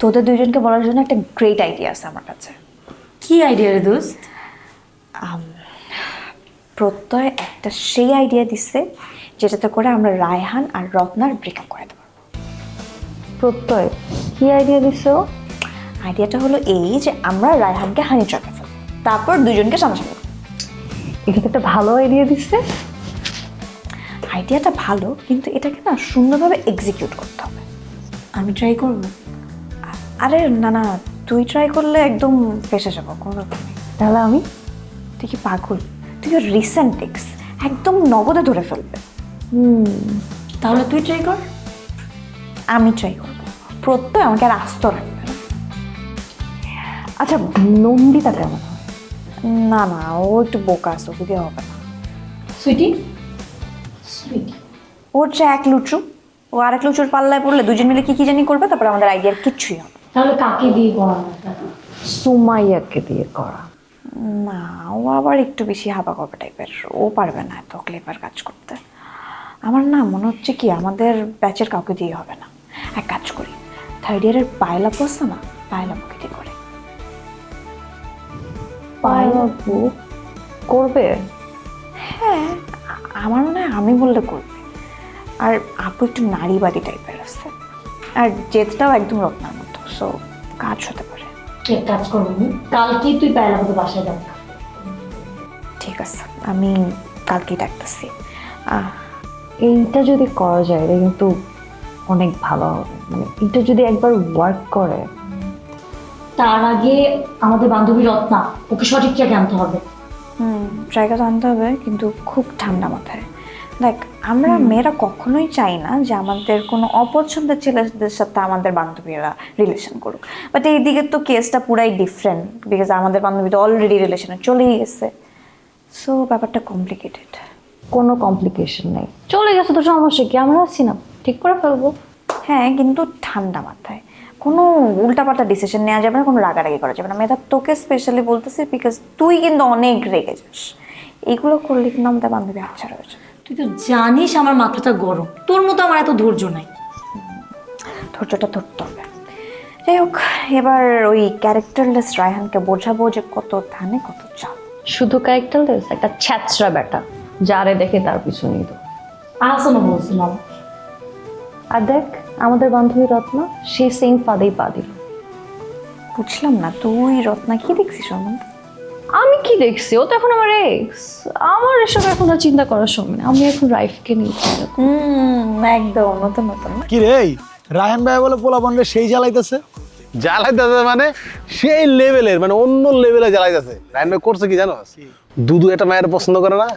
তোদের দুইজনকে বলার জন্য একটা গ্রেট আইডিয়া আছে আমার কাছে। কি আইডিয়া রে দোস্ত? প্রত্যয় একটা সেই আইডিয়া দিচ্ছে যেটাতে করে আমরা রায়হান আর রত্নার ব্রেকআপ করে দেবো। প্রত্যয় কি আইডিয়া দিছো? আইডিয়াটা হলো এই যে আমরা রায়হানকে হানি ট্র্যাপে ফেলবো, তারপর দুজনকে সামনাসামনি। এটা তো একটা ভালো আইডিয়া দিচ্ছে। আইডিয়াটা ভালো, কিন্তু এটাকে না সুন্দরভাবে এক্সিকিউট করতে হবে। আমি ট্রাই করব। আরে না না, তুই ট্রাই করলে একদম ফেসে যাবো, কোনো ব্যাপার নেই। তাহলে আমি? তুই কি পাগল? তুই রিসেন্ট এক্স, একদম নগদে ধরে ফেলবে। তাহলে তুই ট্রাই কর। আমি ট্রাই করবো, প্রত্যয় আমাকে আর আস্ত রাখবে না। আচ্ছা, নন্দিতা কেমন? না না, ও একটু বোকা আছে, ওকে দিয়ে হবে না। সুইটি সুইটি ওর যে এক লুচু, ও আরেক লুচুর পাল্লায় পড়লে দুজন মিলে কি কি জানি করবে, তারপর আমাদের আইডিয়ার কিচ্ছুই হবে তাহলে কাকে দিয়ে করানো? সুমাইয়াকে দিয়ে করা। না। ও আবার একটু বেশি হাবা কবে টাইপের, ও পারবে না এত ক্লেভার কাজ করতে। আমার না মনে হচ্ছে কি আমাদের ব্যাচের কাউকে দিয়ে হবে না। এক কাজ করি, থার্ড ইয়ারের পায়লা পড়ছে না, পায়লাপুকে দিয়ে করে। পায়লাপু করবে? হ্যাঁ, আমার মনে হয় আমি বললে করবে। আর আপু একটু নারীবাদী টাইপের আছে, আর জেদটাও একদম রত্নার মতো, সো কাজ হতে পারে। এক কাজ করবি, কালকেই তুই পায়লা মতো বাসায় যাবি। ঠিক আছে, আমি কালকেই ডাকতেছি। এইটা যদি করা যায় এটা কিন্তু অনেক ভালো হবে। মানে এটা যদি একবার ওয়ার্ক করে। তার আগে আমাদের বান্ধবী রত্না, ওকে সঠিক ট্র্যাকে আনতে হবে। জায়গা জানতে হবে, কিন্তু খুব ঠান্ডা মাথায়। দেখ, আমরা মেয়েরা কখনোই চাই না যে আমাদের কোনো অপছন্দের ছেলেদের সাথে আমাদের বান্ধবীরা রিলেশন করুক, বাট এই দিকে তো কেসটা পুরাই ডিফারেন্ট, বিকজ আমাদের বান্ধবী তো অলরেডি রিলেশনে চলেই গেছে। সো ব্যাপারটা কমপ্লিকেটেড। কোনো কমপ্লিকেশন নেই, চলে গেছে তো সমস্যা কি, আমরা আছি না, ঠিক করে ফেলবো। হ্যাঁ, কিন্তু ঠান্ডা মাথায়, কোনো উল্টাপাল্টা ডিসিশন নেওয়া যাবে না, কোনো রাগারাগি করা যাবে না। মেয়েটা তোকে স্পেশালি বলতেছি, বিকজ তুই কিন্তু অনেক রেগে যাস। এইগুলো করলে কিন্তু আমাদের বান্ধবী আচ্ছা রয়েছে। তুই তো জানিস আমার মাথাটা গরম, তোর মতো আমার এত ধৈর্য নাই। ধৈর্যটা ধরতে হবে। যাই হোক, এবার ওই ক্যারেক্টারলেস রায়হানকে বোঝাবো যে কত ধানে কত চাল। শুধু ক্যারেক্টারলেস একটা ছ্যাচরা ব্যাটা, যারে দেখে তার পিছু নিত। আহসানও বলছিলাম। আর দেখ আমাদের বান্ধবী রত্না, সে সেম ফাঁদেই পা দিল। বুঝলাম না, তুই রত্না কি দেখছিস ওর মধ্যে? আমি কি দেখছি, ও তো এখন আমার এক্স। আমার এসব এখন আর চিন্তা করার সময় নেই, আমি এখন রাইফকে নিয়ে চিন্তা করি। একদম নতুন নতুন। কি রে রায়হান ভাই বলে পোলা বন্ডে সেই জ্বালাইতেছে? জ্বালাইতেছে মানে সেই লেভেলের, মানে অন্য লেভেলে জ্বালাইতেছে। রায়ন ভাই করছে কি জানো? দুদু একটা মায়ের পছন্দ করে না,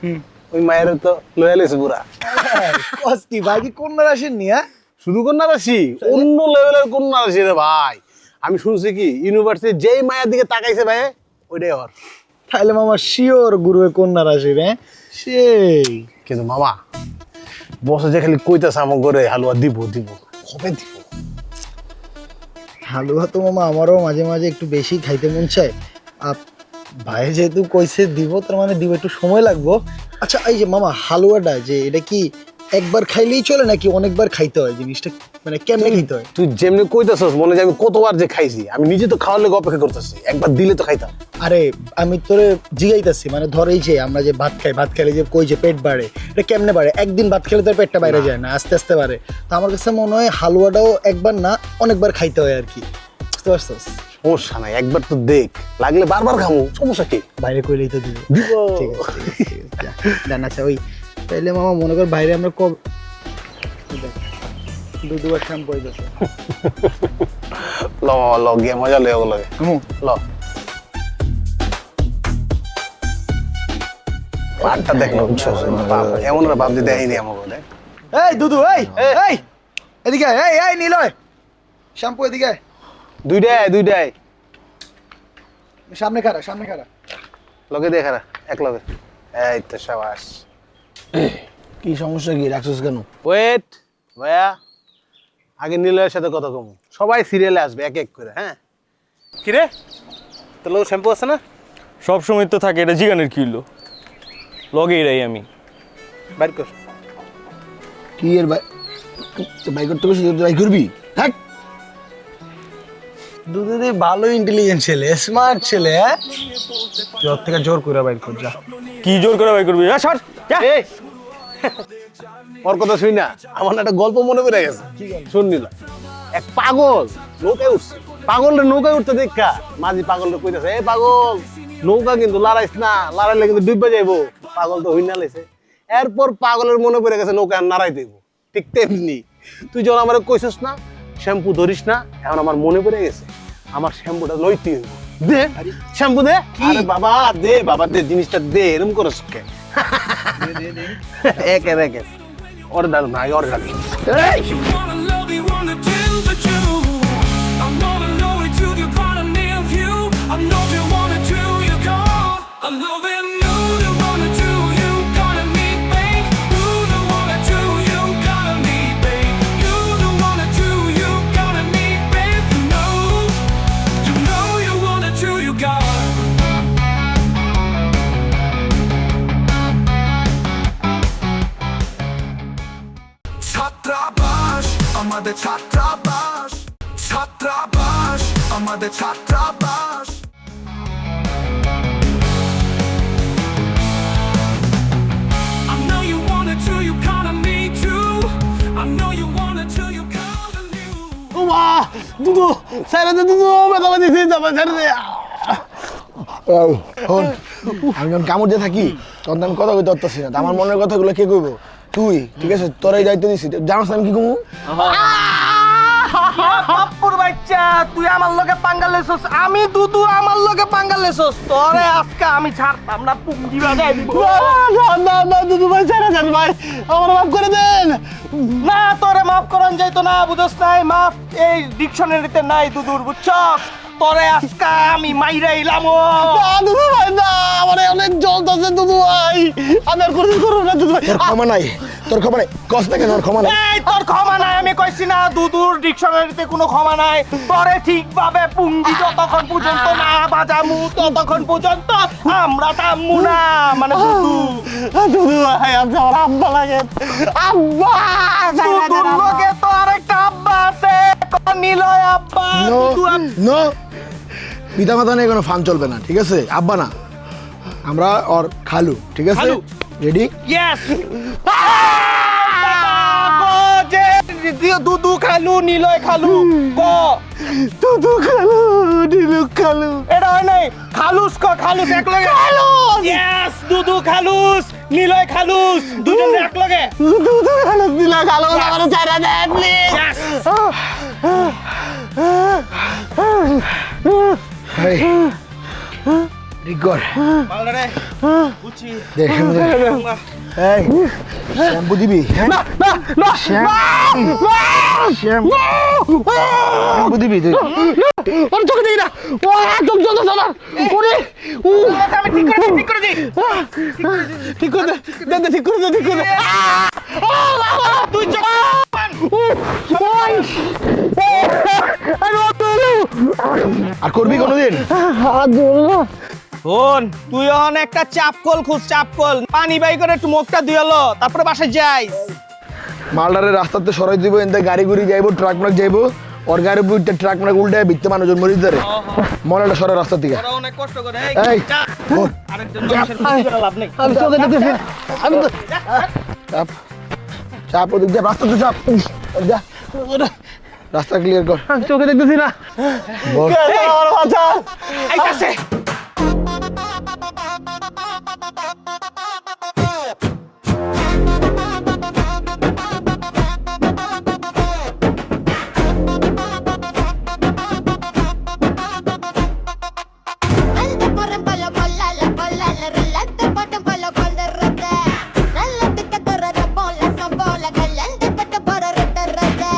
ওই মায়ের তো লয়াল আছে পুরা। কষ্টি ভাই কি কন্যা রাশির নিয়ে? শুধু কন্যা রাশি, অন্য লেভেলের কন্যা রাশি রে ভাই। আমি শুনছি কি ইউনিভার্সিটি যেই মায়ের দিকে তাকাইছে ভাই, ওইটাই ওর। তাইলে মামা শিওর গুরুয়ে কন্যা রাশির। হ্যাঁ সেই কিন্তু মামা বসে যে খালি কইতেছে আমার ঘরে হালুয়া দিব দিব, কবে দিব? হালুয়া তো মামা আমারও মাঝে মাঝে একটু বেশি খাইতে মন চায়। ভাই যেহেতু কইছে দিব, তার মানে দিব, একটু সময় লাগবো। আচ্ছা এই যে মামা হালুয়াটা যে এটা কি একবার খাইলেই চলে নাকি অনেকবার খাইতে হয়? জিনিসটা মানে কেমনে খাইতে হয়? তুই যেমনি কইতেছস মনে যে আমি কতবার যে খাইছি, আমি নিজে তো খাওয়ার লেগে অপেক্ষা করতেছি, একবার দিলে তো খাইতাম। আরে আমি তোরে জিগাইতাছি, মানে ধর এই যে আমরা যে ভাত খাই, ভাত খাইলে যে কই যে পেট বাড়ে, এটা কেমনে বাড়ে? একদিন ভাত খেলে তোর পেটটা বাইরে যায় না, আস্তে আস্তে বাড়ে। তো আমার কাছে মনে হয় হালুয়াটাও একবার না অনেকবার খাইতে হয় আর কি, বুঝতে পারছস? সমস্যা নাই, একবার তো দেখ, লাগলে বারবার খামু, সমস্যা কি? বাইরে কইলেই তো দিব। দিব। ঠিক আছে ঠিক আছে, জান। আচ্ছা ওই তাইলে মামা মনে কর বাইরে আমরা কব দুবার শ্যাম্পু হয়ে গেছে। ল মামা ল, গিয়ে মজা লয়ে ওগুলো ল। পাটটা দেখ না, বুঝছো? এমন ভাব যে দেয়নি আমাকে। এই দুদু, এই এই এদিকে আয়, এই এই নিলয় শ্যাম্পু এদিকে আয়। দুইটাই সামনে খাড়া, সামনে খাড়া। লগে দেখা না, এক লগে। এই তো সাবাস। কি সমস্যা, কি রাখছিস কেন? ওয়েট ভাইয়া, আগে নিলয়ের সাথে কথা কমু, সবাই সিরিয়ালে আসবে এক এক করে। হ্যাঁ কিরে, তোর লোক শ্যাম্পু আছে না? সব সময় তো থাকে, এটা জিগানের কি হলো? লগে এরাই আমি। বাইর কর। কি এর ভাই, বাইক করতে বসে তুই বাইক করবি? থাক দুধু দি ভালো ইন্টেলিজেন্ট ছেলে, স্মার্ট ছেলে। হ্যাঁ, তুই ওর থেকে জোর করে বাইর কর যা। কি জোর করে বাই করবি সর যা। এই, ওর কথা শুই না, আমার না একটা গল্প মনে পড়ে গেছে। শুননি না, এক পাগল নৌকায় উঠছে, পাগলের নৌকায় উঠতে দেখা মাঝি পাগলের কইতেছে, এই পাগল নৌকা কিন্তু লড়াইস না, লড়াইলে কিন্তু ডুববে যাইবো। পাগল তো হইনা লাইছে। এরপর পাগলের মনে পড়ে গেছে নৌকা আর নাড়াই দেবো। ঠিক তেমনি তুই যখন আমার কইছিস না শ্যাম্পু ধরিস না, এখন আমার মনে পড়ে গেছে আমার শ্যাম্পুটা লইতে হইব। দে শ্যাম্পু দে। আরে বাবা দে, বাবা দে, জিনিসটা দে, এরকম করস কে? একে রেখে ওর ডাল নাই, ওর ডাল। Wanna love you, wanna do the truth. I wanna know it to the bottom of you. I know you wanna do, you gone. I'm loving you, the wanna do, you gotta meet, babe. You the wanna do, you gotta meet, babe. You the wanna do, you gotta meet, babe. You know you wanna do, you got. ছাত্রাবাস আমাদের ছাত্রাবাস, ছাত্রাবাস আমাদের ছাত্রাবাস। I know you wanna do, you gotta me too. I know you wanna do, you gotta new. ওমা দুদু সাইরে দে, দুদু ব্যথা পাইছে, যাবা ছেড়ে দে। শোন, আমি যখন কামড় দিয়ে থাকি তখন তো আমি কথা কইতে পারতাছি না। তা আমার মনের কথাগুলো কে কইব? তুই, ঠিক আছে? তোরাই দায়িত্ব দিছি, জানোস না আমি কি কমু? বাপুর বাচ্চা, তুই আমার লগে পাঙ্গা লেছস, আমি দুদু আমার লগে পাঙ্গা লেছস। তোরে আজকে আমি ছাড়তাম না, পুঙ্গি বাজাই দিব। না না দুদু ভাই ছেড়ে দেন ভাই, আমার মাফ করে দেন। না, তোরে মাফ করান যাইতো না, বুঝছ নাই? মাফ এই ডিকশনারিতে নাই দুদুর, বুঝছস? তোরে আজকে আমি মাইরা ইলাম। না দুদু ভাই না, আমার অনেক জ্বলতেছে দুদু ভাই, আমি আর কোনোদিন করবো না দুদু ভাই। তোর ক্ষমা নাই, তোর ক্ষমা নাই, কস না কেন? ওর ক্ষমা নাই। এই তোর ক্ষমা নাই, আমি কইছি না দুদুর ডিকশনারিতে কোনো ক্ষমা নাই। তোরে ঠিকভাবে পুঙ্গি যতক্ষণ পর্যন্ত না বাজামু ততক্ষণ পর্যন্ত আমরা থামবো না, মানে দুদু। দুদু ভাই আপনি আমার আব্বা লাগে, আব্বা। দুদুর লগে তো আরেকটা আব্বা আছে, নিলয় আব্বা। নো দুদু নো, পিতা মাতা নিয়ে কোনো ফান চলবে না, ঠিক আছে? আব্বা না, আমরা ওর খালু, ঠিক আছে? খালু। রেডি? ইয়েস। দুদু খালু, নিলয় খালু, ক দুদু খালু, নীলু খালু। এটা হয় নাই, খালুস ক, খালুস এক লগে। খালুস, ইয়েস। দুদু খালুস, নিলয় খালুস, দুজন এক লগে। দুদু খালু, নীলু খালু, আমার ছেড়ে দেন প্লিজ। Yes. এই রিকর বাংলারে বুঝছি। দেখ, এই শ্যাম্পু দিবি? হ্যাঁ? শ্যাম্পু দিবি তুই? ওর চোখে দেখি না, ও চোখ জ্বলতেছে আমার। ওরে আমি ঠিক করে দিই, ঠিক করে দিই। ঠিক করে দে, দে, দে, ঠিক করে দে, ঠিক করে দে। তুই চল। আর করবি কোনোদিন? শোন, তুই এখন একটা চাপকল খুঁজ, চাপকল পানি বাই করে একটু মুখটা ধুয়ালো, তারপরে বাসায় যাই। মালদারে রাস্তাতে সরাই দিব, এনতে গাড়ি গুড়ি যাইবো, ট্রাক মার্ক যাইবো, ওর গাড়ি বুঝতে ট্রাক মার্ক উল্টায় বিত্তে মানুষজন মরিস ধরে মলাটা সরে রাস্তা থেকে। ওরা অনেক কষ্ট করে। এই, যা। ওঠ। আরেকজন মানুষের ক্ষতি করে লাভ নেই। আমি চোখে দেখতেছি না, আমি তো চাপ চাপ, ওদিক যা, রাস্তাতে চাপ, যা রাস্তা ক্লিয়ার কর। চোখে দেখতেছি না, বল। আমার বাঁচা। আইতাছে। Anda corren pa' la cola, le relate, botan pa' la cola de rete. Nalla pica corre de bola, son bola, caliente, pata para rete, rete.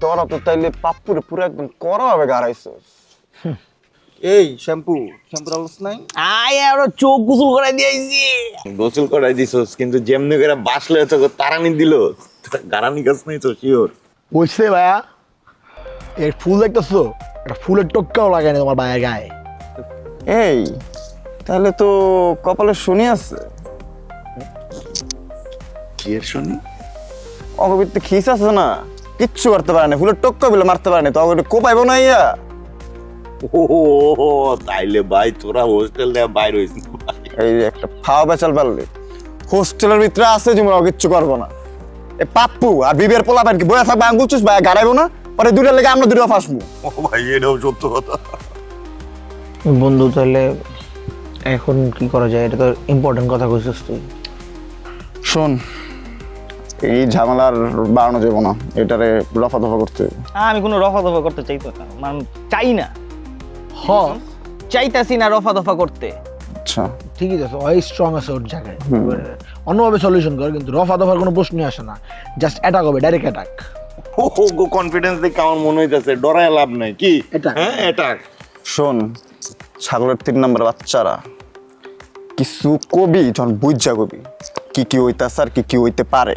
তোরা তো তাইলে পাপ্পুরে পুরো একদম কড়াভাবে গাড়াইছস। এই শ্যাম্পু আলোস নাই? আয় আরো চোখ গোসল করাই দিয়েছি। গোসল করাই দিছস কিন্তু যেমনি করে বাসলে তো তারানি দিল, গারানি গাছ নাই তো শিওর। বলছে ভাইয়া এর ফুল দেখতেছো, একটা ফুলের টক্কাও লাগায় না তোমার ভাইয়ের গায়ে। এই তাহলে তো কপালে শনি আছে। কি এর শুনি? অগবিত্তে খিস আছে না, কিচ্ছু করতে পারে না, ফুলের টক্কা বিলে মারতে পারে না, তো অগবিত্তে কোপাইব না ইয়া। ও তাইলে ভাই তোরা হোস্টেল দেয়া বাইর হইছিস। এই একটা ফাওয়া বেচাল পারলে হোস্টেলের ভিতরে আছে যেমন কিচ্ছু করবো না। এ পাপ্পু আর বিবির পোলা পান কি বয়া থাকবে আঙ্গুল চুষ ভাই গাড়াইবো না, পরে দুইটার লেগে আমরা দুইটা ফাঁসবো। ও ভাই এটাও সত্য কথা। বন্ধু তাহলে এখন কি করা যায়? এটা তো ইম্পর্টেন্ট কথা কইছিস তুই। শোন, এই ঝামেলার বাড়ানো যাবো না, এটারে রফা দফা করতে হবে। আমি কোনো রফা দফা করতে চাইতো না, মানে চাই না, চাইতাছি না রফা দফা করতে। আচ্ছা ঠিকই আছে, ওই স্ট্রং আছে ওর জায়গায়, অন্যভাবে সলিউশন কর, কিন্তু রফা দফার কোনো প্রশ্নই আসে না, জাস্ট অ্যাটাক হবে, ডাইরেক্ট অ্যাটাক। ও গো কনফিডেন্স দেখে আমার মনে হইতাছে ডরায় লাভ নাই কি? Attack. হ্যাঁ অ্যাটাক। শোন, ছাগলের 3 নম্বর বাচ্চারা কিছু কবি যখন বুঝা কবি কি কি হইতাছে আর কি কি হইতে পারে,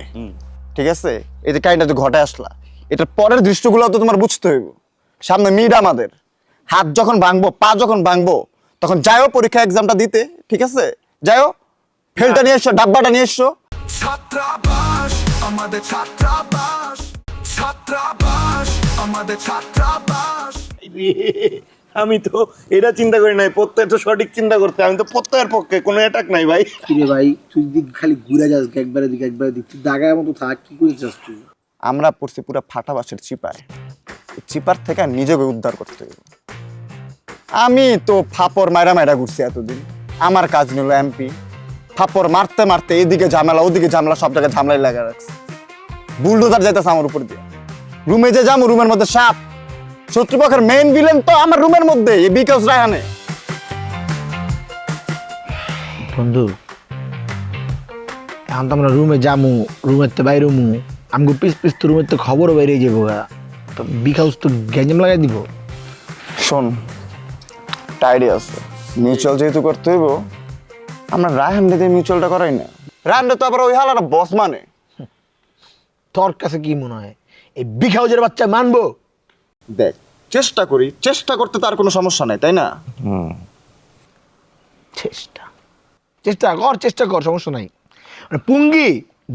ঠিক আছে? এই যে কাহিনীটা ঘটে আসলা, এটার পরের দৃশ্যগুলো তো তোমার বুঝতে হইব। সামনে মিড আমাদের, হাত যখন ভাঙবো, পা যখন ভাঙবো, তখন যাইও পরীক্ষা এক্সামটা দিতে, ঠিক আছে? যাইও, ফেলটা নিয়ে এসো, ডাব্বাটা নিয়ে এসো। ছাত্রাবাস আমাদের ছাত্রাবাস, ছাত্রাবাস আমাদের ছাত্রাবাস। আমি তো এটা চিন্তা করি নাই, প্রত্যয় তো সঠিক চিন্তা করতে, আমি তো প্রত্যয়ের পক্ষে, কোনো অ্যাটাক নাই ভাই। কিরে ভাই তুই দিক খালি ঘুরে যাস, একবারে দিক একবারে দিক, তুই দাগার মতো থাক, কি করেছিস তুই? আমরা পড়ছি পুরো ফাটাবাসের চিপায়, এই চিপার থেকে নিজেকে উদ্ধার করতে হবে। আমি তো ফাপড় মাইরা ঘুরছি এতদিন, আমার কাজ নিল এমপি, ফাপড় মারতে মারতে এদিকে ঝামেলা ওদিকে ঝামেলা, সব জায়গায় ঝামেলাই লাগা রাখছে। বুলডোজার যাইতেছে আমার উপর দিয়ে, রুমে যে যাবো রুমের মধ্যে সাপ, শত্রুপক্ষের মেইন ভিলেন তো আমার রুমের মধ্যে, এই বিকাশ রায়হানে। বন্ধু এখন তো আমরা রুমে যামু, রুমের তো বাইরে রুমু, আমগো পিস পিস তো রুমের তো খবরও বাইরে যাবো, তো বিকাশ তো গ্যাঞ্জাম লাগাই দিব। শোন, টাইডি আছে, মিউচুয়াল যেহেতু করতে হইব, আমরা রায়হান দিয়ে মিউচুয়ালটা করাই না। রায়হান তো আবার ওই হালারা বস মানে। তোর কাছে কি মনে হয় এই বিখাউজের বাচ্চা মানবো? দেখ, চেষ্টা করি, চেষ্টা করতে তার কোনো সমস্যা নাই, তাই না? চেষ্টা কর, সমস্যা নাই। মানে পুঙ্গি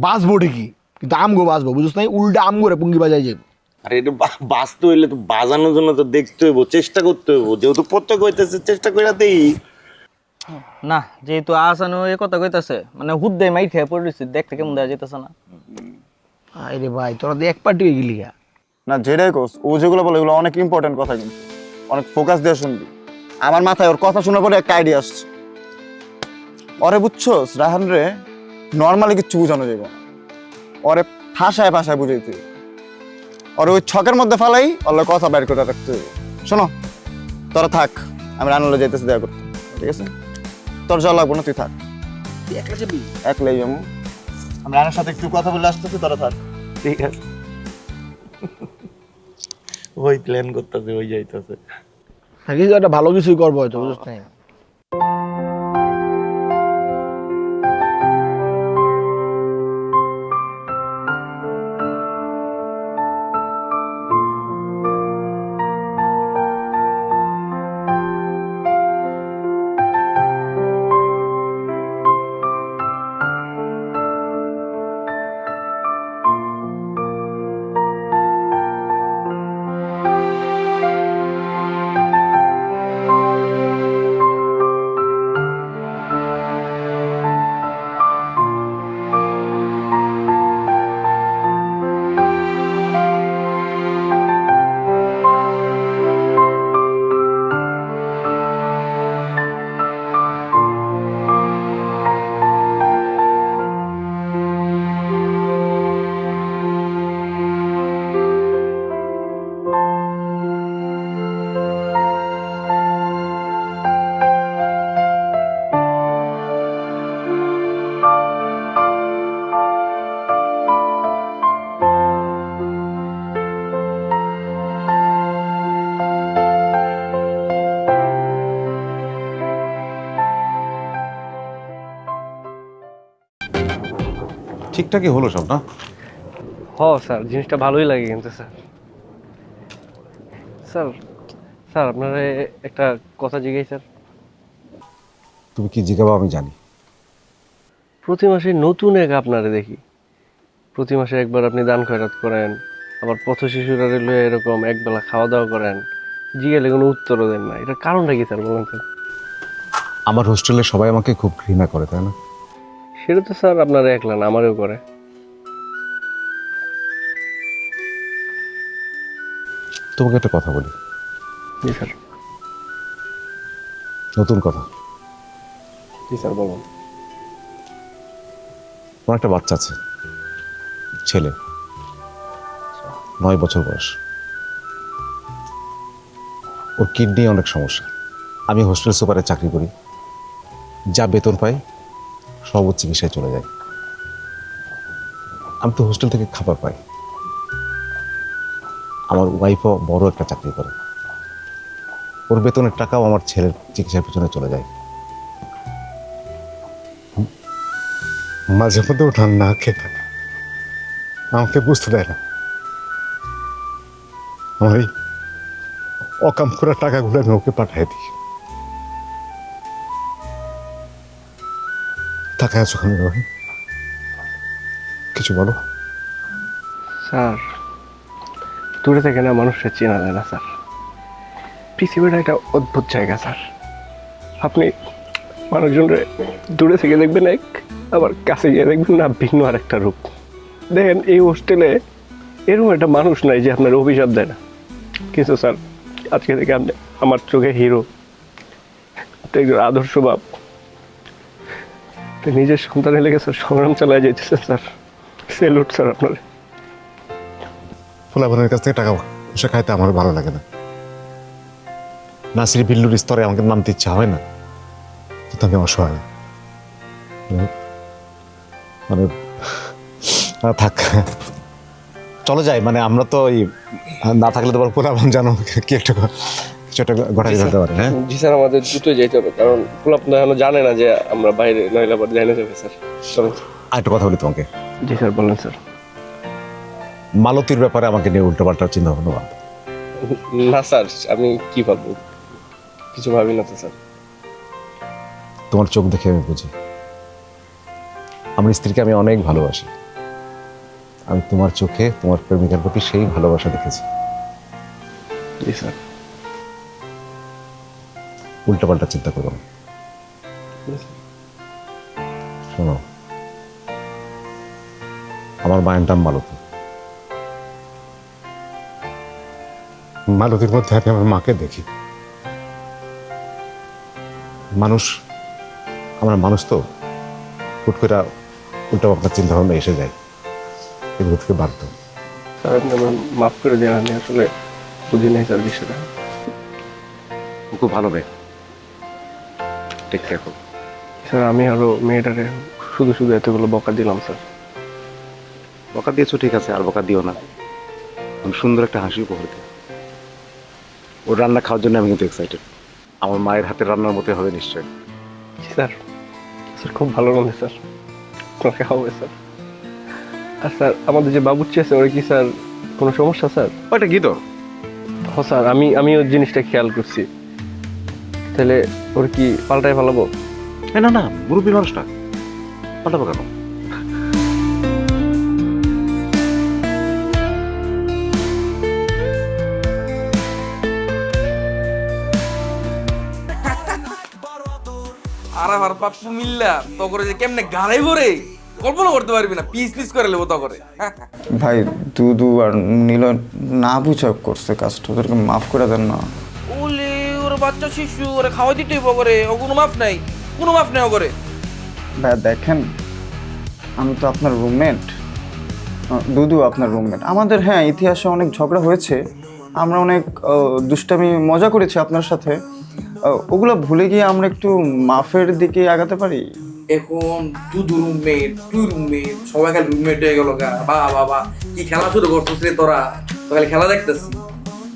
বাঁচবো ঠিকই, কিন্তু আমগো বাঁচবো, বুঝছ নাই? উল্টা আমগোরে পুঙ্গি বাজাই যাবো। আর এটা বাঁচতে হইলে তো বাজানোর জন্য তো দেখতে হইব, চেষ্টা করতে হইব, যেহেতু প্রত্যেক হইতেছে চেষ্টা করে দেই। না যেহেতু আসানো এই কথা কইতাছে, মানে হুদ্দে মাইর খেয়ে পড়েছি, দেখতে কেমন দেওয়া যেতেছে না। আরে ভাই তোরা তো এক পার্টি হয়ে গেলি গা। না যেটাই কোস, ও যেগুলো বলে এগুলো অনেক ইম্পর্টেন্ট কথা, কিন্তু অনেক ফোকাস দিয়ে শুনবি। আমার মাথায় ওর কথা শোনার পরে একটা আইডিয়া আসছে। ওরে বুঝছোস, রায়হান রে নর্মালি কিচ্ছু বুঝানো যাবে না, ওরে ভাষায় বুঝাইতে হবে। ওর ওই ছকের মধ্যে ফালাই ওর কথা বাইর করে রাখতে হবে। শোনো, তোরা থাক, আমি রান্নালে যাইতেছি দেখা করতে, ঠিক আছে? তোর যাওয়া লাগবো না, তুই থাক। একলাই যাবো, আমি রান্নার সাথে একটু কথা বলে আসতেছি, তোরা থাক। ঠিক আছে, ওই প্ল্যান করতেছে, ওই যাইতেছে। কিছু একটা ভালো কিছুই করবো হয়তো, বুঝছ নাই? ঠিকঠাকই হলো সব না? হ স্যার, জিনিসটা ভালোই লাগে কিন্তু স্যার। স্যার স্যার আপনারা একটা কথা জিজ্ঞাসা স্যার। তুমি কি জিজ্ঞাবা আমি জানি। প্রতি মাসে নতুন এক আপনারে দেখি, প্রতি মাসে একবার আপনি দান খয়রাত করেন, আবার পথ শিশুরা লয়ে এরকম একবেলা খাওয়া দাওয়া করেন, জিজ্ঞাসা কোনো উত্তরও দেন না। এটার কারণটা কি স্যার বলেন স্যার? আমার হোস্টেলে সবাই আমাকে খুব ঘৃণা করে, তাই না? সেটা তো স্যার আপনারা একলা না, আমারও করে। তোমাকে একটা কথা বলি। জি স্যার। নতুন কথা। জি স্যার বলুন। আমার একটা বাচ্চা আছে, ছেলে, 9 বছর বয়স। ওর কিডনি অনেক সমস্যা। আমি হোস্টেল সুপারে চাকরি করি, যা বেতন পাই সব ওর চিকিৎসায় চলে যায়। আমি তো হোস্টেল থেকে খাবার পাই। আমার ওয়াইফও বড় একটা চাকরি করে, ওর বেতনের টাকাও আমার ছেলের চিকিৎসার পেছনে চলে যায়। মাঝে মধ্যে ওঠান না খেয়ে থাকে, আমাকে বুঝতে দেয় না। আমার এই অকাম করা টাকাগুলো আমি ওকে পাঠিয়ে দিই। টাকা আছো ওখানে ভাই, কিছু বলো। স্যার দূরে থেকে না মানুষের চেনা যায় না স্যার। পৃথিবীটা একটা অদ্ভুত জায়গা স্যার। আপনি মানুষজনরে দূরে থেকে দেখবেন এক, আবার কাছে গিয়ে দেখবেন না ভিন্ন আর একটা রূপ। দেখেন এই হোস্টেলে এরকম একটা মানুষ নাই যে আপনার অভিশাপ দেয় না। কিন্তু স্যার আজকে থেকে আপনি আমার চোখে হিরো, একজন আদর্শ বাপ। নিজের সন্তানের লেগে স্যার সংগ্রাম চালায় যেতেছে স্যার। সেলুট স্যার আপনার। ফুলাবনের কাছ থেকে টাকা পয়সা খাইতে আমার ভালো লাগে না। নাসির বিল্লুর স্তরে আমাকে নামতে ইচ্ছা হয় না, কিন্তু আমি অসহায়। মানে থাক, চলে যাই। মানে আমরা তো ওই না থাকলে তোমার ফুলাবন জানো কি একটা কিছু একটা ঘটা যেতে পারে। হ্যাঁ জি স্যার, আমাদের দ্রুতই যেতে হবে, কারণ ফুল আপনার এখনো জানে না যে আমরা বাইরে নইলে আবার জানে যাবে স্যার। চলেন। আর একটা কথা বলি তোমাকে। জি স্যার বলেন স্যার। মালতীর ব্যাপারে আমাকে নিয়ে উল্টোপাল্টা চিন্তা ভাবনা বাদ। না স্যার, আমি কি ভাববো, কিছু ভাবি না তো স্যার। তোমার চোখ দেখে আমি বুঝি আমার স্ত্রীকে আমি অনেক ভালোবাসি। আমি তোমার চোখে তোমার প্রেমিকার প্রতি সেই ভালোবাসা দেখেছি। জি স্যার। উল্টোপাল্টা চিন্তা করবো না। শোনো, আমার মায়ের নাম মালতী। মালতীর মধ্যে আমি আমার মাকে দেখি। আমরা মানুষ তো হুট করে উল্টা আপনার চিন্তা ভাবনা এসে যায়, এগুলো থেকে বাধ্য। স্যার আপনি আমার মাফ করে দেন, আমি আসলে বুঝি নাই স্যার বিষয়টা। খুব ভালো মেয়ে, টেক কেয়ার করো। স্যার আমি আরো মেয়েটারে শুধু শুধু এতগুলো বকা দিলাম স্যার। বকা দিয়েছো ঠিক আছে, আর বকা দিও না। আমি সুন্দর একটা হাসি উপহার দিই। ওর রান্না খাওয়ার জন্য আমি কিন্তু এক্সাইটেড। আমার মায়ের হাতের রান্নার মতো হবে নিশ্চয়ই। স্যার স্যার খুব ভালো মনে স্যার, তোমাকে হবে স্যার। আর স্যার আমাদের যে বাবুর্চি আছে ওরা কি স্যার কোনো সমস্যা স্যার? ওইটা কি তো? হ স্যার, আমি ওই জিনিসটা খেয়াল করছি। তাহলে ওর কি পাল্টায় ফেলাবো? না না, মুরব্বী মানুষটা পাল্টাবো কেন? আর আমার পাপ্পু মিল্লা তো করে যে কেমনে গাড়াই ভরে কল্পনা করতে পারবি না, পিস পিস করে নেবো তো করে। ভাই দুদু আর নীল না বুঝা করছে কাজটা, ওদেরকে মাফ করে দেন না। ওলে ওর বাচ্চা শিশু ওরে খাওয়া দিতেই করে, ও কোনো মাফ নাই, কোনো মাফ নাই ও করে। ভাই দেখেন, আমি তো আপনার রুমমেট, দুদু আপনার রুমমেট। আমাদের হ্যাঁ ইতিহাসে অনেক ঝগড়া হয়েছে, আমরা অনেক দুষ্টামি মজা করেছি আপনার সাথে। ওগুলো ভুলে গিয়ে আমরা একটু মাফের দিকে আগাতে পারি। এখন দুদু রুমমেট, তুই রুমমেট, সবাই খালি রুমমেট হয়ে গেল গা। বাবা বাবা কি খেলা শুরু করছিস রে তোরা, তো খালি খেলা দেখতেছি।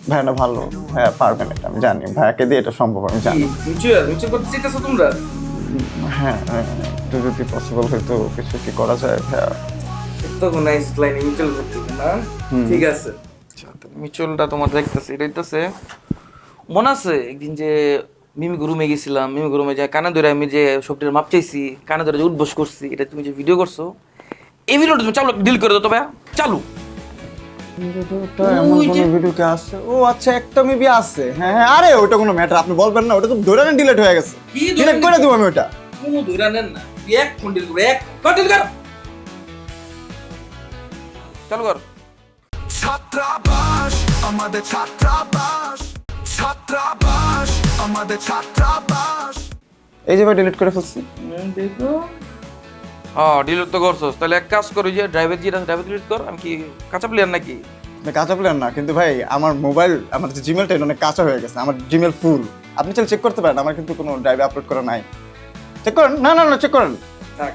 ভাইয়া ভালো, ভাইয়া পারবেন এটা আমি জানি, ভাইয়াকে দিয়ে এটা সম্ভব আমি জানি। মিউচুয়াল মিউচুয়াল করতে চাইতেছো তোমরা? হ্যাঁ একটু যদি পসিবল হয়তো কিছু কি করা যায় ভাইয়া। তখন নাইস লাইনে মিউচুয়াল করতে না ঠিক আছে মিউচুয়ালটা তোমার দেখতেছে এটা হইতেছে মনে আছে একদিন যে মিমি রুমে গেছিলাম মিমি রুমে যায় কানে ধরে আমি যে সবটির মাপ চাইছি কানে ধরে যে উদ্বোস করছি এটা তুমি যে ভিডিও করছো এই ভিডিওটা তুমি চালু ডিল করে দাও তবে চালু এমন কোনো ভিডিও কি আছে? ও আচ্ছা, একটা মেবি আছে। হ্যাঁ হ্যাঁ, আরে ওটা কোনো ম্যাটার, আপনি বলবেন না, ওটা তো ধরে নেন ডিলিট হয়ে গেছে। কি ডিলিট করে দেবো আমি ওটা। কোনো ধরে নেন না এক ফোন ডিল করে এক ডিল কর চালু কর ছাত্রাবাস আমাদের ছাত্রাবাস ছাত্রাবাস আমাদের ছাত্রাবাস এই যে ভাই ডিলিট করে ফেলছি। দেখো হ্যাঁ ডিলিট তো করছস তাহলে এক কাজ কর যে ড্রাইভার ডিলিট কর আমি কি কাঁচা প্লেয়ার নাকি না কাঁচা প্লেন না, কিন্তু ভাই আমার মোবাইল, আমার যে জিমেলটা অনেক কাঁচা হয়ে গেছে, আমার জিমেল ফুল। আপনি চাইলে চেক করতে পারেন, আমার কিন্তু কোনো ড্রাইভে আপলোড করা নাই। চেক করেন। না না না, চেক করেন। থাক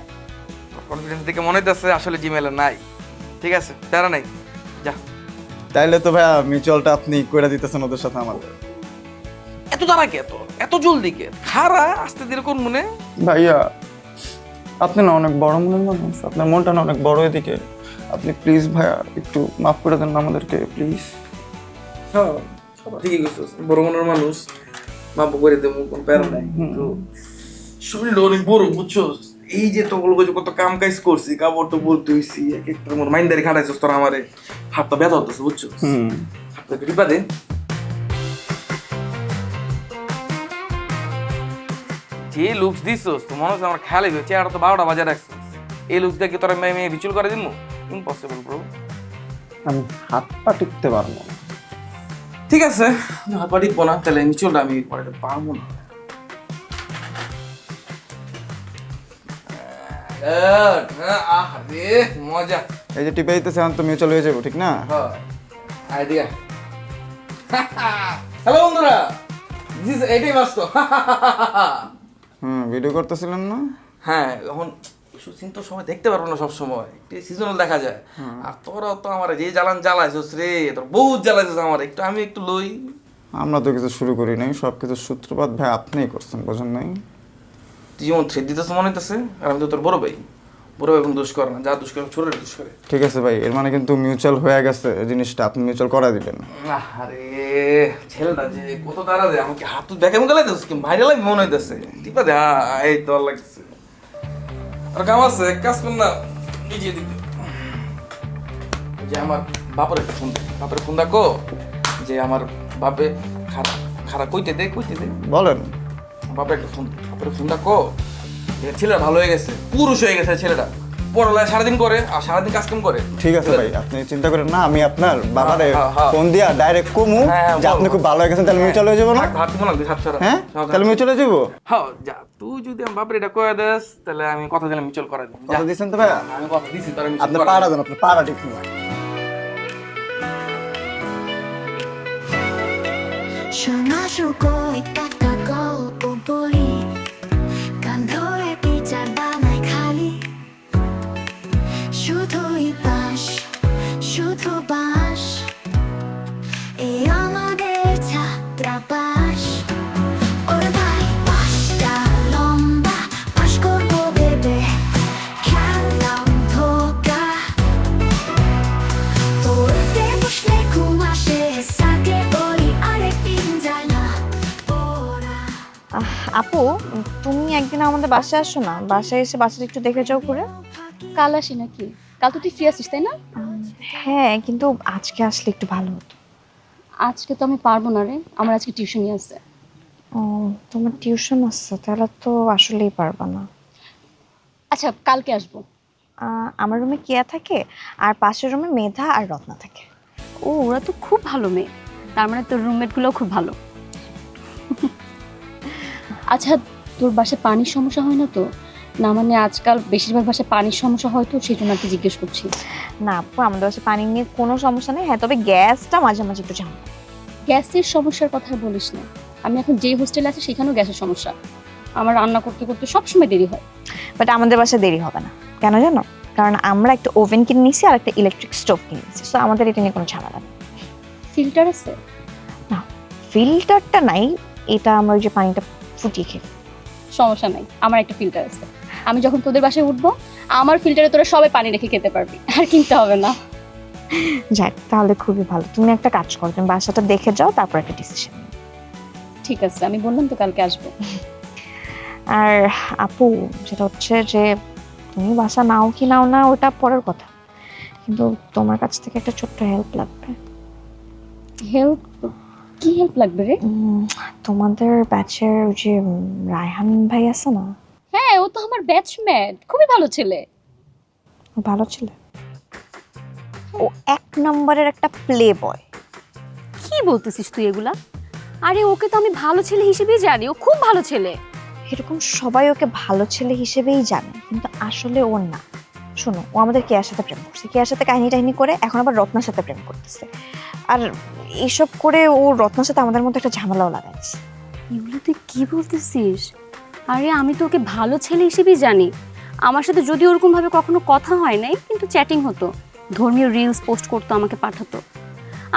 কনফিডেন্স দেখে মনে হইতেছে আসলে জিমেলে নাই ঠিক আছে তারা নাই যা তাইলে তো ভাই মিউচুয়ালটা আপনি করে দিতেছেন ওদের সাথে আমাদের। এত তারা কে এত জলদি কে খারা আস্তে ধীরে কোন মনে ভাইয়া আপনি না অনেক বড় মনের মানুষ, আপনার মনটা না অনেক বড় এদিকে। আপনি প্লিজ ভাইয়া একটু মাফ করে দেন আমাদেরকে প্লিজ। হ্যাঁ ঠিকই করছিস বড় মনের মানুষ মাপ করে দেবো কোনো প্যারা নাই তো শরীর অনেক বড় বুঝছো এই যে তোগুলো কত কাম কাজ করছি কাপড় তো বলতে হইছি এক একটা মোর মাইন্ডারি খাটাইছিস তোরা আমারে হাতটা ব্যথা হতেছে বুঝছো হাতটা টিপা দে যে লুকস দিছস তো মনে হচ্ছে আমার খেয়ালই চেহারা তো 12টা বাজে রাখছিস এই লুকস দেখে তোরা মেয়ে রিচুয়াল করে দিমু ইম্পসিবল ব্রো আমি হাত পা টিপতে পারবো না। ঠিক আছে হাত পা টিপবো না তাহলে রিচুয়ালটা আমি পরে পারবো না মজা এই যে টিপে দিতেছে এখন তো মিউচুয়াল হয়ে যাবো, ঠিক না? হ্যালো বন্ধুরা এটাই বাস্তব ভিডিও করতেছিলেন না? হ্যাঁ এখন চিন্তা সময় দেখতে পারবো না সবসময় একটু সিজনাল দেখা যায় আর তোরাও তো আমার যে জ্বালান জ্বালাইছিস রে তোর বহুত জ্বালাইছিস আমার একটু আমি একটু লই আমরা তো কিছু শুরু করি নাই, সব কিছু সূত্রপাত ভাই আপনিই করছেন, বোঝেন নাই? তুই যেমন থ্রেড দিতেছ মনে হইতেছে আর আমি তো তোর বড় ভাই কোনো দোষ করে না যা দোষ করে ছোট দোষ করে ঠিক আছে ভাই, এর মানে কিন্তু মিউচুয়াল হয়ে গেছে জিনিসটা, আপনি মিউচুয়াল করা দিবেন। আরে ছেলেটা যে কত তারা দেয় আমাকে হাত দেখে মুখে লাগতেছে কি ভাইরাল মনে হইতেছে ঠিক আছে এই তো লাগছে আর কাম আছে এক কাজ কর না নিজে দিতে যে আমার বাপের একটা ফোন বাপের ফোন দেখো যে আমার বাপে খারাপ খারাপ কইতে দে বলেন। বাপের একটা ফোন বাপের ফোন দেখো ছেলেটা ভালো হয়ে গেছে পুরুষ হয়ে গেছে ছেলেটা পড়ালেখা সারাদিন করে আর সারাদিন কাজ কাম করে ঠিক আছে ভাই, আপনি চিন্তা করেন না, আমি আপনার বাবারে ফোন দিয়া ডাইরেক্ট কমু যে আপনি খুব ভালো হয়ে গেছেন, তাহলে মিউচুয়াল হয়ে যাবো না? হ্যাঁ তাহলে মিউচুয়াল হয়ে যাবো। হ্যাঁ যা তুই যদি আমার বাপের এটা কয়ে দেস তাহলে আমি কথা দিলাম মিউচুয়াল করে দিই কথা দিচ্ছেন তো ভাই? আমি কথা দিছি তার আপনি পাড়া দেন, আপনি পাড়া ঠিক না। শোনাশুকো একটা গল্প বলি গান ধরে বিচার বানাই খালি শুধুই বাস শুধু বাস এই আমাদের ছাত্রাবাস ওরে ভাই বাসটা লম্বা পাশ করবো ভেবে খেলাম ধোকা পড়তে বসলে ঘুম আসে সাকে বলি আরেকদিন যায় না পড়া আপু তুমি একদিন আমাদের বাসায় আসো না বাসায় এসে বাসাটা একটু দেখে যাও করে কাল আসি নাকি? কাল তো তুই ফ্রি আছিস তাই না? হ্যাঁ কিন্তু আজকে আসলে একটু ভালো হতো আজকে তো আমি পারবো না রে, আমার আজকে টিউশনই আছে। ও তোমার টিউশন আছে তাহলে তো আসলেই পারবা না আচ্ছা কালকে আসবো। আমার রুমে কেয়া থাকে আর পাশের রুমে মেধা আর রত্না থাকে ও ওরা তো খুব ভালো মেয়ে, তার মানে তোর রুমমেটগুলোও খুব ভালো। আচ্ছা তোর বাসায় পানির সমস্যা হয় না তো? না মানে আজকাল বেশিরভাগ বাসায় পানির সমস্যা হয় তো সেই জন্য আর কি জিজ্ঞেস করছি। না আপু আমাদের বাসায় পানি নিয়ে কোনো সমস্যা নেই হ্যাঁ তবে গ্যাসটা মাঝে মাঝে একটু ঝামেলা গ্যাসের সমস্যার কথা বলিস না, আমি এখন যেই হোস্টেলে আছি সেখানেও গ্যাসের সমস্যা, আমার রান্না করতে করতে সবসময় দেরি হয়। বাট আমাদের বাসায় দেরি হবে না কেন জানো কারণ আমরা একটা ওভেন কিনে নিয়েছি আর একটা ইলেকট্রিক স্টোভ কিনে নিয়েছি সো আমাদের এটা নিয়ে কোনো ঝামেলা নেই ফিল্টার আছে? না ফিল্টারটা নাই এটা আমরা ওই যে পানিটা ফুটিয়ে খেয়ে সমস্যা নাই, আমার একটা ফিল্টার আছে। আমি যখন তোদের বাসায় উঠবো আমার ফিল্টারে তোরা সবাই পানি রেখে খেতে পারবি, আর কিনতে হবে না। যাক, তাহলে খুবই ভালো। তুমি একটা কাজ করো, তুমি বাসাটা দেখে যাও, তারপর একটা ডিসিশন। ঠিক আছে, আমি বললাম তো কালকে আসবো। আর আপু, যেটা হচ্ছে যে তুমি বাসা নাও কি নাও না ওটা পরের কথা, কিন্তু তোমার কাছ থেকে একটা ছোট্ট হেল্প লাগবে। হেল্প? কি হেল্প লাগবে রে? তোমাদের ব্যাচের ওই যে রায়হান ভাই আছে না? হ্যাঁ, ও তো আমার ব্যাচমেট, খুবই ভালো ছেলে। ও ভালো ছিল, ও 1 নম্বরের একটা প্লে বয়। কি বলতেছিস তুই এগুলা? আরে ওকে তো আমি ভালো ছেলে হিসেবেই জানি, ও খুব ভালো ছেলে। এরকম সবাই ওকে ভালো ছেলে হিসেবেই জানে, কিন্তু আসলে ও না। শোনো, ও আমাদের কেয়ার সাথে প্রেম করছে, কেয়ার সাথে কাহিনী টাহিনী করে এখন আবার রত্নার সাথে প্রেম করতেছে, আর এইসব করে ও রত্নার সাথে আমাদের মধ্যে একটা ঝামেলাও লাগাইছে। এগুলো তুই কি বলতেছিস? আরে আমি তো ওকে ভালো ছেলে হিসেবেই জানি। আমার সাথে যদি ওরকম ভাবে কখনো কথা হয় নাই, কিন্তু চ্যাটিং হতো, ধর্মীয় রিলস পোস্ট করতো, আমাকে পাঠাতো।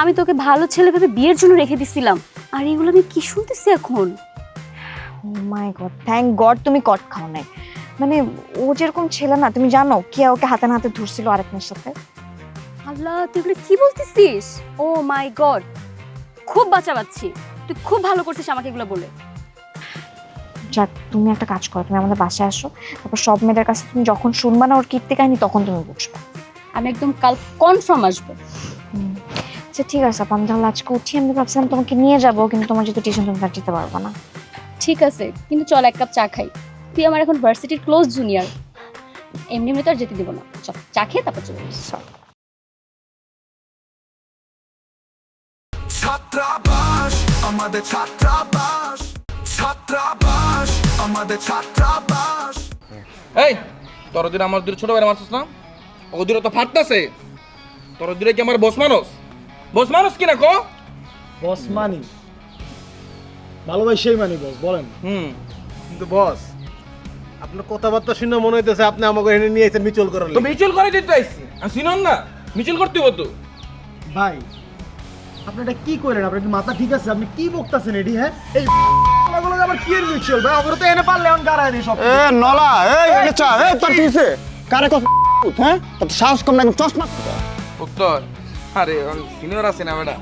আমি তোকে ভালো ছেলে ভেবে বিয়ের জন্য রেখে দিছিলাম, আর এগুলো আমি কি শুনতেছি এখন? ও মাই গড, থ্যাংক গড তুমি কট খাও নাই। মানে ও যেরকম ছেলে না, তুমি জানো কি ওকে হাতে না হাতে ধরছিল আরেকজনের সাথে। আল্লাহ, তুই এগুলো কি বলতেছিস? ও মাই গড, খুব বাঁচা পাচ্ছি। তুই খুব ভালো করছিস আমাকে এগুলো বলে। যাক, তুমি একটা কাজ করো, তুমি আমাদের বাসায় আসো, তারপর সব মেয়েদের কাছে তুমি যখন শুনবা না ওর কীর্তি কাহিনী, তখন তুমি বুঝবা। আমি একদম কাল কনফার্ম আসবো। আচ্ছা ঠিক আছে আপা, আমি তাহলে আজকে উঠি। আমি ভাবছিলাম তোমাকে নিয়ে যাবো, কিন্তু তোমার যেহেতু টিউশন তুমি তার যেতে পারবো না। ঠিক আছে, কিন্তু চল এক কাপ চা খাই। তুই আমার এখন ভার্সিটির ক্লোজ জুনিয়র, এমনি এমনি তো আর যেতে দিব না। চল চা খেয়ে তারপর চলে যাস। ছাত্রাবাস আমাদের ছাত্রাবাস, ছাত্রাবাস আমাদের ছাত্রাবাস। এই তোর দিন আমার দূরে ছোট ভাইরা মারছিস না, ও দূরে তো ফাটতাছে। তোর দূরে কি আমার বস মানুষ? বস মানুষ কিনা কো? বস মানি ভালোবাসেই মানি বস, বলেন। কিন্তু বস, আপনার কথাবার্তা শুনে মনে হইতেছে আপনি আমাকে এনে নিয়ে এসেছেন মিচল করার তো মিচুল করে দিতে আইছি আমি, চিনন না? মিচুল করতে হতো। ভাই আপনি এটা কি করেন? আপনার কি মাথা ঠিক আছে? আপনি কি বকতাছেন এডি? হ্যাঁ, এই গুলো আবার কি এর মিউচুয়াল ভাই? ওগুলো তো এনে পারলে এখন গাড়ায় নি সব। এ নলা, এই এনে চা, এই তোর কিছে? কারে কথা হ্যাঁ? তোর সাহস কম না, চশমা উত্তর। আরে সিনিয়র আছে না বেটা,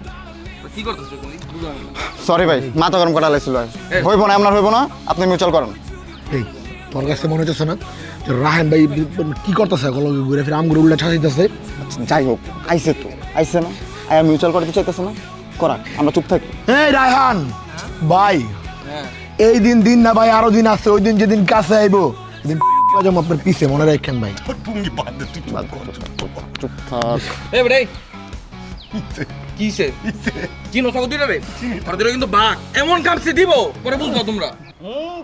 কি করতেছো তুমি? বুঝলাম না। সরি ভাই, মাথা গরম করা লাগছিল। হইব না, আপনার হইব না, আপনি মিউচুয়াল করেন। এই তোর কাছে মনে হচ্ছে না যে রাহান ভাই কি করতেছে? ঘুরে ফিরে আমগুলো উল্টা ছাড়াইতেছে। যাই হোক, আইছে তো আইছে না, আয়া মিউচুয়াল করতে চাইতেছে না, করা, আমরা চুপ থাকি। এই রায়হান ভাই, হ্যাঁ এই দিন দিন না ভাই, আরো দিন আছে। ওই দিন যেদিন কাছে আইবো সেদিন আপনার পিছে মনে রাখেন ভাই। চুপ থাক। এই বেটা, কিসে কি নসাগো দিলে রে? আর দিলে কিন্তু বাঘ এমন কামছে দিব, পরে বুঝবা তোমরা।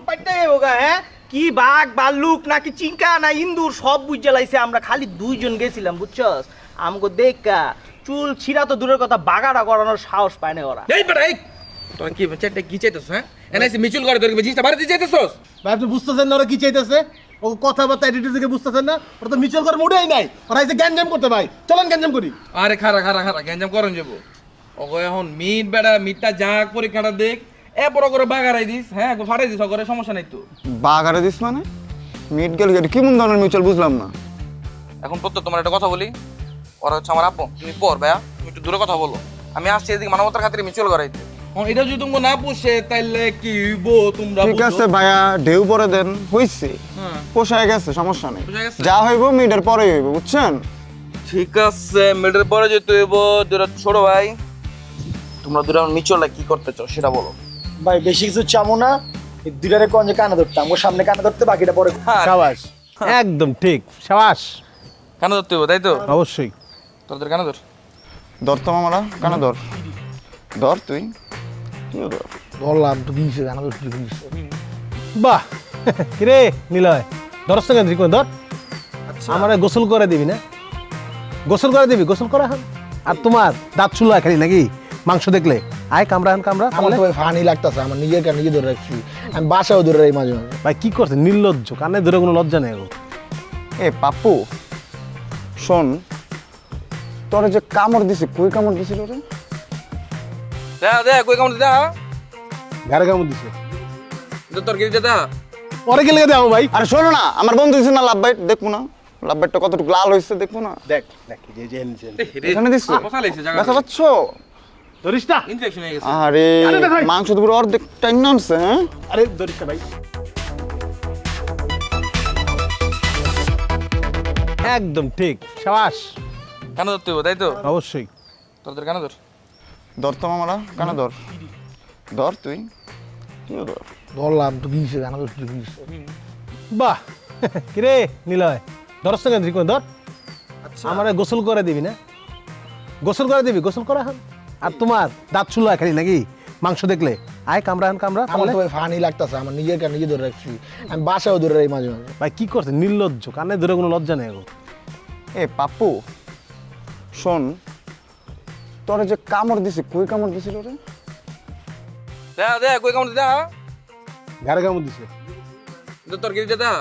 পাইতে হোগা। হ্যাঁ, কি বাঘ ভাল্লুক নাকি চিঙ্কা না ইন্দুর সব বুঝে লাইছে। আমরা খালি 2 জন গেছিলাম, বুঝছস? আমগো দেখা চুল ছিঁড়া তো দূরের কথা, বাগাটা করানোর সাহস পায় না ওরা। এই বেটা, এই তোরা কি চাইতে কি চাইতেছ? হ্যাঁ, এনআইসি মিচুল করে তোর জিনিসটা বাড়িতে চাইতেছস? ভাই আপনি বুঝতেছেন না ওরা কি চাইতেছে? ও কথাবার্তা অ্যাটিটিউড থেকে বুঝতেছেন না? ওরা তো মিচল করে মুডেই নাই, ওরা এসে গ্যাঞ্জাম করতে। ভাই চলেন গ্যাঞ্জাম করি। আরে খারা খারা খারা গ্যাঞ্জাম করন যাবো। ওগো এখন মিট বেটা, মিটটা যাক পরীক্ষাটা দেখ, এ পর করে বাগারাই দিস। হ্যাঁ, ফাটাই দিস, ওগরে সমস্যা নাই তো। বাগারে দিস মানে মিট গেল কি মন ধরনের মিউচুয়াল বুঝলাম না। এখন প্রত্যেক তোমার একটা কথা বলি, ওরা হচ্ছে আমার আপু, তুমি পর ভাইয়া, তুমি একটু দূরে কথা বলো। আমি আসছি এদিকে মানবতার খাতিরে মিচুয়াল করাইতে। এটা যদি তুমি না পুষে তাইলে কি হইবো তোমরা? ঠিক আছে ভাইয়া, ঢেউ পরে দেন, হইছে, পোষায় গেছে, সমস্যা নেই। যা হইব মিডের পরে হইব, বুঝছেন? ঠিক আছে, মিডের পরে যেতে হইব। দুটা ছোট ভাই, তোমরা দুটা মিচুয়াল কি করতে চাও সেটা বলো। ভাই বেশি কিছু চামো না, এই দুইটারে কোন যে কানে ধরতাম, ওর সামনে কানে ধরতে, বাকিটা পরে। সাবাস, একদম ঠিক, সাবাস। কানে ধরতে হইব, তাই তো? অবশ্যই। তোদের কানে ধর। ধর তো মামারা, কানে ধর, ধর তুই, তুইও ধর। ধরলাম তো, কিনছে কানে ধরতে কিনছে। বাহ, কিরে নিলয়, ধরস না কেন? ঠিক ধর। আমারে গোসল করে দিবি না? গোসল করে দিবি, গোসল করা হন। আর তোমার দাঁত চুলা খালি নাকি মাংস দেখলে? আয় কামড়া কামড়া। আমার তো ভাই ফানি লাগতেছে, আমার নিজের কানে নিজে ধরে রাখছি, আমি বাসাও ধরে রাখি মাঝে মাঝে। ভাই কি করছে? নির্লজ্জ, কানে ধরে কোনো লজ্জা নেই। এ পাপ্পু শোন, তোরে যে কামড় দিছে, কই কামড় দিছিল রে? দে দে, কই কামড় দে। ঘরে কামড় দিছে। তোর কি দে? পরে গেলে দাও ভাই। আরে শোনো না, আমার বন্ধু দিছে না লাভ বাইট, দেখবো না লাভ বাইটটা কতটুকু লাল হয়েছে দেখবো না। দেখ দেখ যে এখানে দিছো দেখা পাচ্ছ? ধরিস না। ইনফেকশন হয়ে গেছে। আরে আরে দেখ ভাই। মাংস তো পুরো অর্ধেক টাইম নামছে। হ্যাঁ আরে ধরিস না ভাই। একদম ঠিক, সাবাস। কানে ধরতে হবে তাই তো? অবশ্যই। তোদের কানে ধর। ধর তো মামারা, কানে ধর, ধর তুই, তুইও ধর। ধরলাম তো ভিজছে, জানা তো ভিজছে। বাহ কিরে নিলয়, ধরস না কেন? ধর, আমার গোসল করে দিবি না? গোসল করে দিবি, গোসল করা এখন। আর তোমার দাঁত চুলা খালি নাকি মাংস দেখলে? আয় কামড়া, এখন কামড়া। আমার তো ভাই ফানি লাগতেছে, আমার নিজের কানে নিজে ধরে রাখছি, আমি বাসাও ধরে রাখি মাঝে মাঝে। ভাই কি করছে, নির্লজ্জ, কানে ধরে কোনো লজ্জা নেই গো। এ পাপ্পু শোন, তোরে যে কামড় দিছি, কই কামড় দিছিল রে? দে কই কামড় দে। ঘাড়ে কামড় দিছে। তোর গিয়ে দে।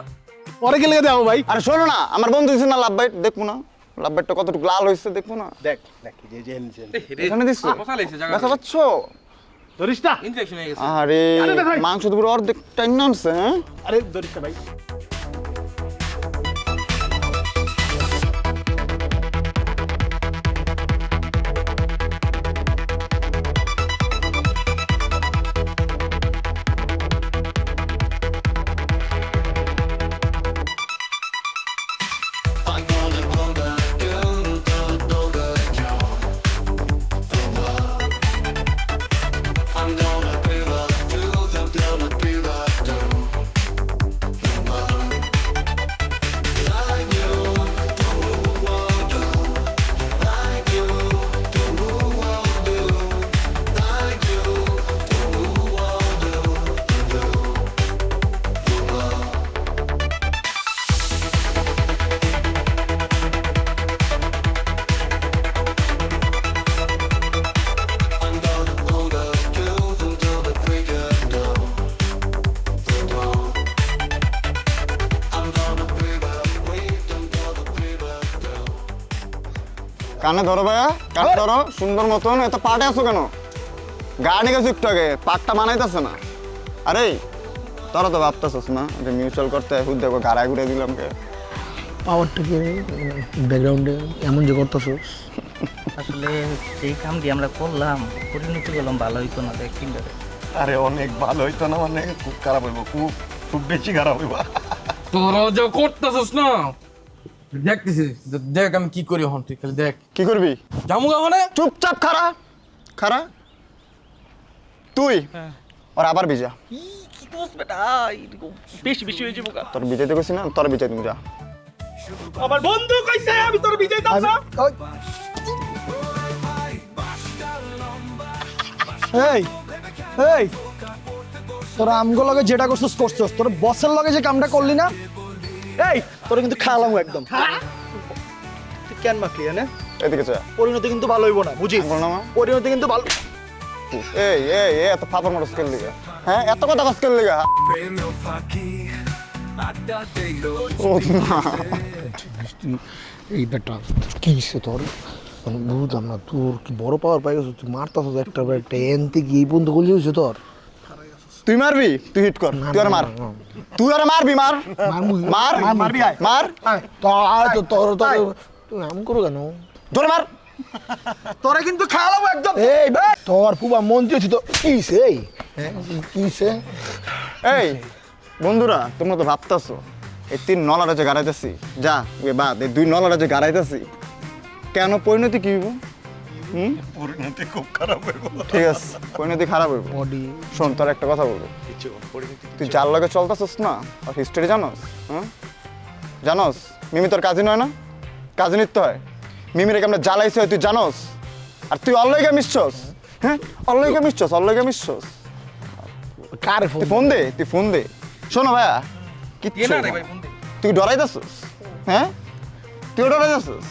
পরে গেলে দাও ভাই। আরে শোনো না, আমার বন্ধু দিছে না লাভ বাইট, দেখবো না লাভ বাইটটা কতটুকু লাল হয়েছে দেখবো না। দেখ দেখ যে এখানে দিছো দেখা পাচ্ছ? ধরিস না। ইনফেকশন হয়ে গেছে। আরে মাংস তো পুরো অর্ধেক টাইম নামছে। হ্যাঁ আরে ধরিস না ভাই। কানে ধরো ভাইয়া, কানে ধরো সুন্দর মতন। এত পাটে আছো কেন? গাড়ি গেছো একটু আগে, পাটটা বানাইতেছে না। আরে তোরা তো ভাবতেছিস না যে মিউচুয়াল করতে দেখো গাড়ায় ঘুরে দিলাম কে? পাওয়ারটা কি ব্যাকগ্রাউন্ডে এমন যে করতেছস? আসলে সেই কামটি আমরা করলাম, পরিণতি করলাম ভালো হইতো না দেখ কিনতে। আরে অনেক ভালো হইতো না, মানে খুব খারাপ হইব, খুব খুব বেশি খারাপ হইব। তোরা যা করতেছিস না, দেখতেছিস, দেখ আমি কি করি হন। তুই খালি দেখ কি করবি? জামুগা মানে চুপচাপ খারা খারা তুই আর আবার বিজা। কি দোষ বেটা, বেশি বেশি হয়ে যাবো। তোর বিজাইতে কইছি না, তোর বিজাই তুমি যা। আমার বন্ধু কইছে আমি তোর বিজয় দাও না। এই এই তোরা আমগো লগে যেটা করছিস করছিস, তোর বসের লগে যে কামটা করলি না, এই তোরা কিন্তু খাওয়ালাম একদম। তুই কেন মাখলি না? এদিকে চা। পরিণতি কিন্তু ভালো হইব না, বুঝিস? বল না মা। পরিণতি কিন্তু ভালো। এই এই এই এত ফাপড় মারো স্কেল লিগা, হ্যাঁ এত কথা স্কেল লিগা। ও মা, এই বেটা কি হইছে তোর? মানে বুঝলাম না, তোর কি বড় পাওয়ার পাই গেছিস? তুই মারতাছিস একটা বার একটা এনতে কি এই বন্ধু করলি হইছে তোর? তুই মারবি, তুই হিট কর, তুই আর মার, তুই আর মারবি, মার মার মারবি আয় মার তো তোর তোর তুই আম করো কেন? ধরে মার। তোরা কিন্তু খাওয়ালাম একদম। এই ভাই তোর পুবা মন্ত্রী হচ্ছে তো কিছে? এই কিছে? এই বন্ধুরা, তোমরা তো ভাবতাছো এই 3 নলাটা যে গাড়াইতেছি, যা ওই বাদ, এই 2 নলাটা যে গাড়াইতেছি, কেন পরিণতি কি হইব? পরিণতি খুব খারাপ হইব। ঠিক আছে, পরিণতি খারাপ হইব। শোন, তোর একটা কথা বলবো, তুই যার লগে চলতেছিস না, আর হিস্ট্রি জানোস? হ্যাঁ জানোস? মিমি তোর কাজিন হয় না? কাজিনিত্ব হয়। মিমির আমরা জ্বালাইছে হয়, তুই জানোস? আর তুই অল্লইগা মিশছস। হ্যাঁ অল্লইগা মিশছস, অল্লইগা মিশছস। কারে ফোন দে, তুই ফোন দে। শোনো ভাইয়া, কিচ্ছু না, তুই ডরাইতেছিস? হ্যাঁ তুই ডরাইতেছিস?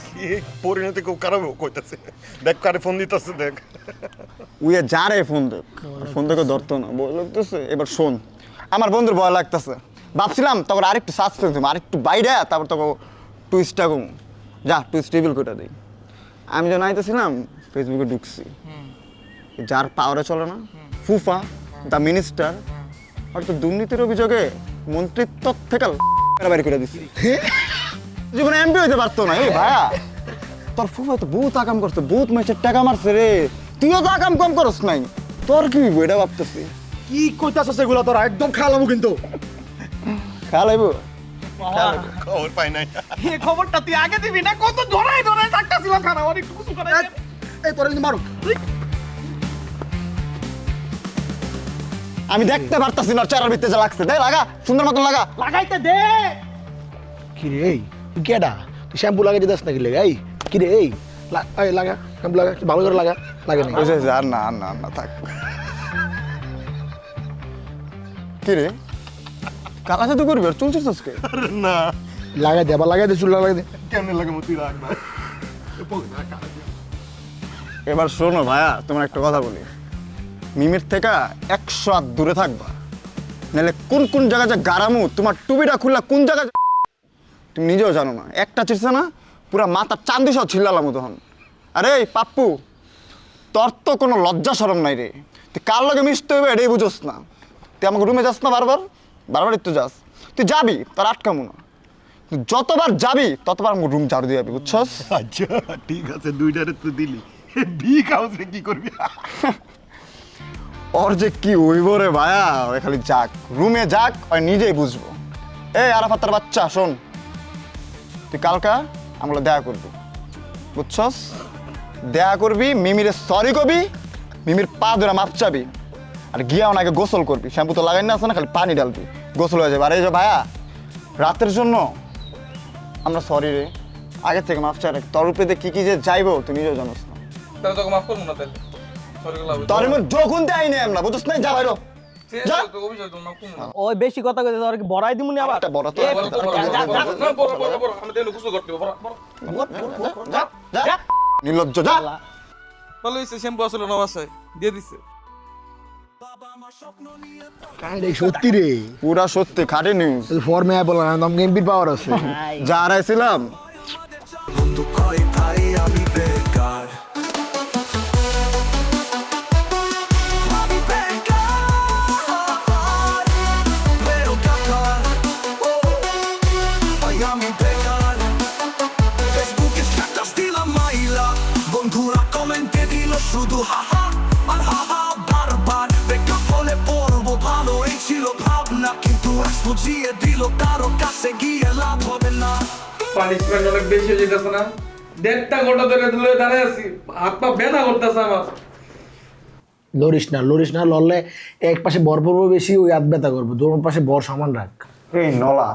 পরিণতি খুব খারাপ কইতাছে, দেখ কারে ফোন দিতেছে, দেখ উইয়ে যারে ফোন দেখ, ফোন দেখে ধরতো না, ভয় লাগতেছে। এবার শোন, আমার বন্ধুর ভয় লাগতেছে, ভাবছিলাম তখন আরেকটু সাসপেন্স দেবো, আরেকটু বাইরে, তারপর তোকে টুইস্টটা কম, যা টুইস্ট রিভিল করে দিই। আমি যখন আইতেছিলাম ফেসবুকে ঢুকছি, যার পাওয়ারে চলে না, ফুফা দ্য মিনিস্টার, আর তো দুর্নীতির অভিযোগে মন্ত্রিত্ব থেকে বাইরে করে দিচ্ছি জীবনে এমপি হইতে পারতো না। এই ভাইয়া তোর ফুফা তো বহুত আকাম করছে, বহুত ম্যাচের টাকা মারছে রে, তুইও তো আকাম কম করস নাই, তোর কি হইব এটা ভাবতেছি। কি কইতাছস এগুলা তোরা? একদম খালামু কিন্তু। খালাইবো খবর পাই নাই। এই খবরটা তুই আগে দিবি না? কত ধরাই ধরাই থাকতাছিলাম খানা, অনেক কিছু করে। এই তোরা কিন্তু মারো। আমি দেখতে পারতাছি না চেরার ভিতরে যা লাগছে। দে লাগা, সুন্দর মতন লাগা। লাগাইতে দে। কি রে এই তুই কেডা? তুই শ্যাম্পু লাগাই দিতাস নাকি লেগে? এই কি রে এই এই লাগা, শ্যাম্পু লাগা, ভালো করে লাগা। লাগে না বুঝেছি, আর না আর না আর না থাক। কি রে কালা জাদু করবি আর চুল ছিঁড়ছিস কে? না লাগাই দে, আবার লাগাই দে, চুল লাগাই দে। কেমনে লাগে তুই রাখ না। এবার শোনো ভাইয়া, তোমার একটা কথা বলি, মিমির থেকে 100 হাত দূরে থাকবা, নাহলে কোন কোন জায়গায় যে গারামু, তোমার টুপিটা খুললা কোন জায়গায় তুমি নিজেও জানো না। একটা চিরছে না পুরা মাথার চান্দি সহ ছিল্লালাম তখন। আরে পাপ্পু, তোর তো কোনো লজ্জা শরম নাই রে, তুই কার লগে মিশতে হবে এটাই বুঝোস না। তুই আমাকে রুমে যাস না বারবার বারবার একটু যাস, তুই যাবি তোর আটকামো না, যতবার যাবি ততবার আমাকে রুম ঝাড়ু দিয়ে যাবি, বুঝছস? আচ্ছা ঠিক আছে, দুইটারে তো দিলি, বিগ হাউসে কি করবি? ওর যে কি হইব রে ভাইয়া, ওই খালি যাক রুমে যাক, ওই নিজেই বুঝবো। এই আরাফাতের বাচ্চা শোন, তুই কালকা আমরা দেখা করবি, বুঝছস? দেখা করবি, মিমিরে সরি কবি, মিমির পা ধরে মাপ চাবি, আর গিয়া ওনাকে গোসল করবি। শ্যাম্পু তো লাগাই না আছে না, খালি পানি ডালবি, গোসল হয়ে যাবে। আর এই যে ভাইয়া রাতের জন্য আমরা সরি রে, আগে থেকে মাপ চাই, তোর উপরে কি কি যে যাইবো তুই নিজেও জানোস না। তাহলে তোকে মাফ করবো না তাহলে। সরি গুলো তোর এমন যখন দেয় নাই আমরা, বুঝছ না? যা বাইরো যা। তোকে অভিযোগ তো মাফ করবো না। ওই বেশি কথা কইতে তোর কি বড়াই দিমুনি আবার? একটা বড় তো বড়, আমি তাহলে গোসল করতে হবে, বড়। যা যা নির্লজ্জ যা। ভালো হয়েছে, শ্যাম্পু আসলে না বাসায় দিয়ে দিচ্ছে। কাহিনী সত্যি রে, পুরা সত্যি, খাটে নিউজ। ফর্মে বললাম আমাকে এমপির পাওয়ার আছে। যা হারাইছিলাম বন্ধু কয় তাই আমি বেকার, আমি বেকার, বেরো টাকার, আমি বেকার। ফেসবুকে স্ট্যাটাস দিলাম মাইলা, বন্ধুরা কমেন্টে দিল শুধু হাহা আর হাহা বারবার। বেকার হলে পড়বো ভালো, এই ছিল ভাবনা, কিন্তু বুঝিয়ে দিল কারো কাছে গিয়ে লাভ হবে না। পানিশমেন্ট অনেক বেশি হয়ে যেতেছে না? 1.5 ঘন্টা ধরে ধুলে দাঁড়ায় আছি, হাত পা ব্যথা করতেছে আমার। লড়িস না, লড়লে এক পাশে বর পড়বো বেশি, ওই হাত ব্যথা করবো, দোনো পাশে বর সমান রাখ। এই নলা,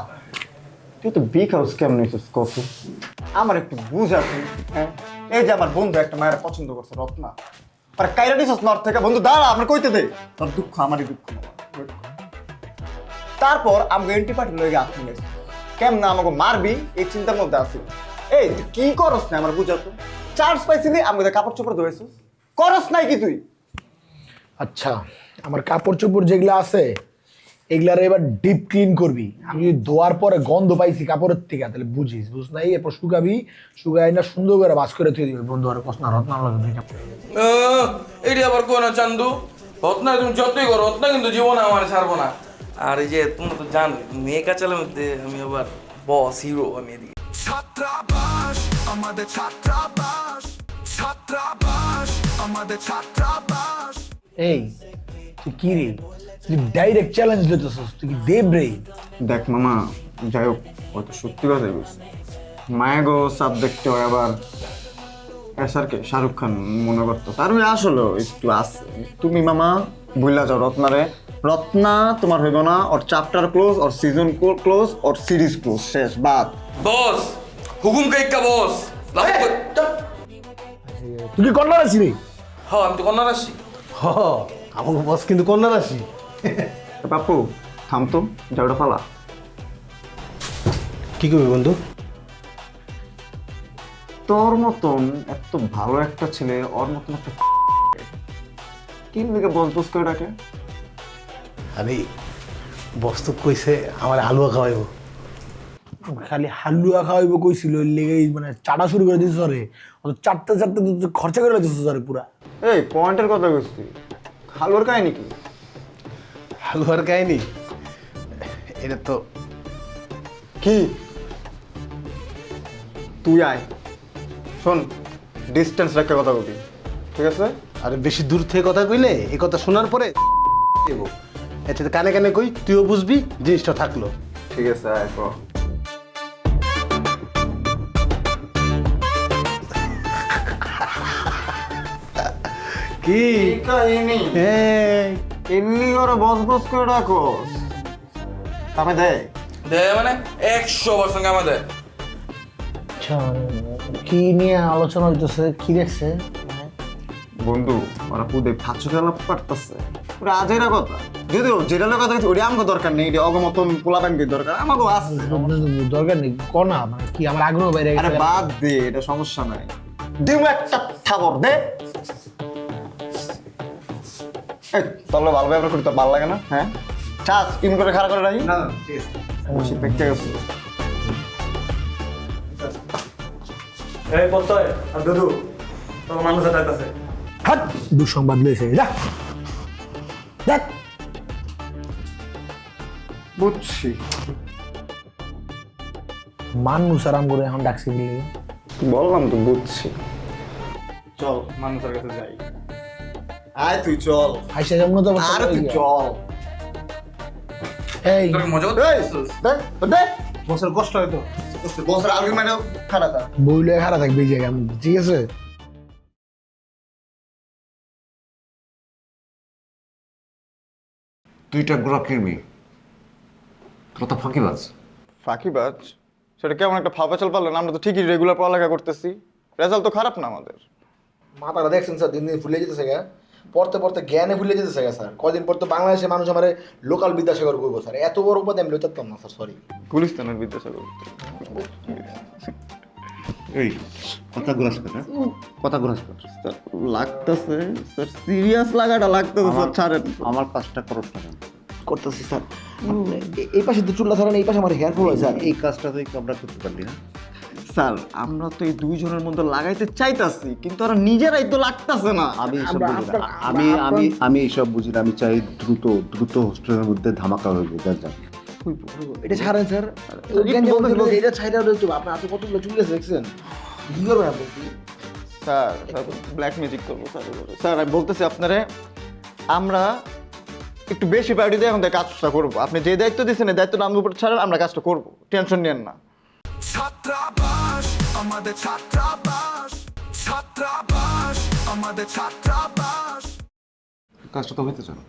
তুই তো বিগ হাউস কেমন নিছিস কত? আমার একটু বুঝ আছে, হ্যাঁ? এই যে আমার বন্ধু একটা মায়ের পছন্দ করছে, রত্না, আর কাইরা দিছস নর্থ থেকে। বন্ধু দাঁড়া, আমার কইতে দে, তোর দুঃখ আমারই দুঃখ। তারপর আমাকে এন্টি পার্টি লয়ে গিয়ে আসলে কেমন আমাকে মারবি এই চিন্তার মধ্যে আছি। এই তুই কি করস না আমার বুঝাতো? চার্জ পাইছিলি আমাকে কাপড় চোপড় ধোয়াইছিস, করস নাই কি তুই? আচ্ছা, আমার কাপড় চোপড় যেগুলো আছে এগুলার এবার ডিপ ক্লিন করবি। আমি যদি ধোয়ার পরে গন্ধ পাইছি কাপড়ের থেকে, তাহলে বুঝ নাই, এরপর শুকাবি, শুকাই না সুন্দর করে বাস করে তুই দিবি। বন্ধু আর কষ্ট না, রত্না লাগবে। এইটি আবার কো না চান্দু, রত্না তুমি যতই করো, রত্না কিন্তু জীবনে আমার ছাড়বো না। আর এই যে তুমি তো জানো মেয়ে কাচালের মধ্যে আমি আবার বস হিরো, আমি এদিকে ছাত্রাবাস আমাদের, ছাত্রাবাস, ছাত্রাবাস আমাদের, ছাত্রাবাস। এই তুই কি রে, তুই ডাইরেক্ট চ্যালেঞ্জ দিতেছিস, তুই কি দেব রে? দেখ মামা, যাই হোক হয়তো সত্যি কথাই বলছি, মায়াগো সাবজেক্টে আবার এসারকে শাহরুখ খান মনে করতো, তার আসলে একটু আছে। তুমি মামা ভুললা যাও রত্নারে, রত্না তোমার হইব না, ওর চ্যাপ্টার ক্লোজ, ওর সিজন ক্লোজ, ওর সিরিজ ক্লোজ, শেষ বাদ। বস হুকুম কাইকা বস। তুই কি কন্যা রাশি রে? হ্যাঁ আমি তো কন্যা রাশি। আমার বস কিন্তু কন্যা রাশি। পাপ্পু থাম তো, যাওটা ফালা। কি করবি বন্ধু? তোর মতন এত ভালো একটা ছেলে, ওর মতন একটা কি লিখে বস বস করে ডাকে? আরে বস তো কইছে আমার হালুয়া খাওয়াইব। খালি হালুয়া খাওয়াইব কইছিল, লেগে মানে চাটা শুরু করে দিছিস রে, চারটে খরচা করে দিছিস রে পুরা। এই পয়েন্টের কথা কইছি, হালুয়ার কাহিনী কি? হালুয়ার কাহিনী এটা তো কি তুই আয় শোন ডিস্টেন্স রেখে কথা বলবি ঠিক আছে আরে বেশি দূর থেকে কথা কইলে এই কথা শোনার পরে দেব আচ্ছা কানে কানে কই তুইও বুঝবি জিনিসটা থাকলো ঠিক আছে আয় কর। কি কাহিনী এই এমনি করে বস বস করে রাখোস আমি দে দে মানে 100% কামে দে। আচ্ছা কি নিয়ে আলোচনা হইতেছে কি দেখছে বন্ধু ওরা পুদে ফাঁচু খেলা পারতেছে ওরা আজেরা কথা যদিও যেটা কথা হচ্ছে ওটা আমাকে দরকার নেই এটা অগমতন পোলাপানকে দরকার আমাকে আছে দরকার নেই কনা মানে কি আমার আগ্রহ বাইরে আরে গেছে বাদ দে এটা সমস্যা নাই দিও একটা থাবর দে এই তাহলে ভালো ব্যবহার করি তোর ভালো লাগে না হ্যাঁ চাস ইন করে খারাপ করে রাখি না ঠিক আছে বসে দেখতে গেছি এই পড়তয় আর দুদু তোর মানুষ আছে হাট দুঃসংবাদ লইছে যা দেখ বুঝছি মানুষ আরাম করে এখন ডাকছি বলে বললাম তো বুঝছি চল মানুষের কাছে যাই আয় তুই চল আইসা যেমন তো অবস্থা আরে হয়ে তুই গেছে। চল এই তোর মজা এই করতেছিস? দেখ দেখ বছর কষ্ট হয়তো বসের আর্গুমেন্টও খারাপ বইলে খারাপ থাকবে এই জায়গায় ঠিক আছে তুইটা গোড়া কিরমি তোর তো ফাঁকিবাজ ফাঁকিবাজ সেটা কেমন একটা ফাঁপা পারলেন আমরা তো ঠিকই রেগুলার পড়ালেখা করতেছি রেজাল্ট তো খারাপ না আমাদের মাথাটা দেখছেন স্যার দিন দিন ফুলে যেতেছে গা পড়তে পড়তে জ্ঞানে ভুলে যেতেছে গা স্যার কদিন পর তো বাংলাদেশের মানুষ আমার লোকাল বিদ্যাসাগর করবো স্যার এত বড় উপাধি আমি লইতাম না স্যার সরি গুলিস্তানের বিদ্যাসাগর এই কথা ঘুরাস কর কথা ঘুরাস কর স্যার লাগতেছে স্যার সিরিয়াস লাগাটা লাগতেছে স্যার ছাড়েন আমার কাজটা করস না কেন? করতেছি স্যার এই পাশে তো চুল্লা ধরেন এই পাশে আমার হেয়ার ফল হয় স্যার এই কাজটা তুই আমরা করতে পারলি না স্যার আমরা তো এই দুইজনের মধ্যে লাগাইতে চাইতাছি কিন্তু ওরা নিজেরাই তো লাগতাছে না আমি এইসব বুঝি না আমি এইসব বুঝি না আমি চাই দ্রুত হোস্টেলের মধ্যে ধামাকা হয়ে যায় যা এটা ছাড়েন স্যার এটা ছাইরা রয়েছে আপনার হাতে কতগুলো চুল গেছে দেখছেন কি করবেন আপনি স্যার ব্ল্যাক ম্যাজিক করবো স্যার স্যার আমি বলতেছি আপনারে আমরা একটু বেশি প্রায়োরিটি দিয়ে এখন থেকে কাজটা করবো আপনি যে দায়িত্ব দিচ্ছেন এই দায়িত্বটা আমাদের উপর ছাড়েন আমরা কাজটা করবো টেনশন নেন না ছাত্রাবাস আমাদের ছাত্রাবাস ছাত্রাবাস আমাদের ছাত্রাবাস কাজটা তো হইতে চায় না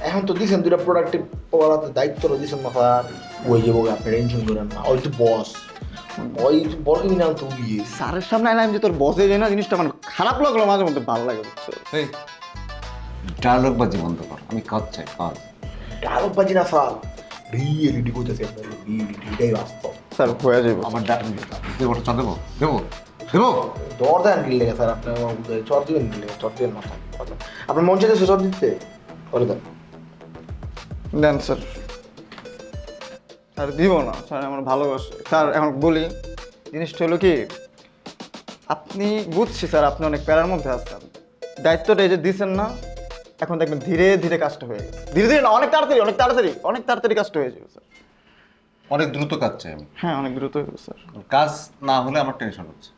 এখন তো দিছেন দুইটা প্রোডাক্টিভ পড়াতে দায়িত্বটা দিছেন না স্যার ওই যে বলে আপনি টেনশন করেন না ওই তো বস ওই বড় কিনা তো বিয়ে স্যারের সামনে আইলাম যে তোর বসে যায় না জিনিসটা মানে খারাপ লাগলো মাঝে মধ্যে ভালো লাগে বুঝছো এই ডায়লগ বাজি বন্ধ কর আমি কাজ চাই কাজ ডায়লগ বাজি না স্যার রিয়েলিটি করতেছে আপনার রিয়েলিটি এটাই বাস্তব স্যার হয়ে যাবে আমার দেবো চা দেবো দেবো দেবো দর দেন কি লেগে স্যার আপনার চর দিবেন কি লেগে চর দিবেন মাথা আপনার মন চাইছে চর দিতে করে দেন দেন স্যার স্যার দিব না স্যার আমার ভালোবাসে স্যার এখন বলি জিনিসটা হলো কি আপনি বুঝছি স্যার আপনি অনেক প্যারার মধ্যে আছেন দায়িত্বটা এই যে দিচ্ছেন না এখন দেখবেন ধীরে ধীরে কাজটা হয়ে গেছে ধীরে ধীরে না অনেক তাড়াতাড়ি কাজটা হয়ে যাবে স্যার অনেক দ্রুত কাজ চাই আমি হ্যাঁ অনেক দ্রুত হয়ে যাবে স্যার কাজ না হলে আমার টেনশন হচ্ছে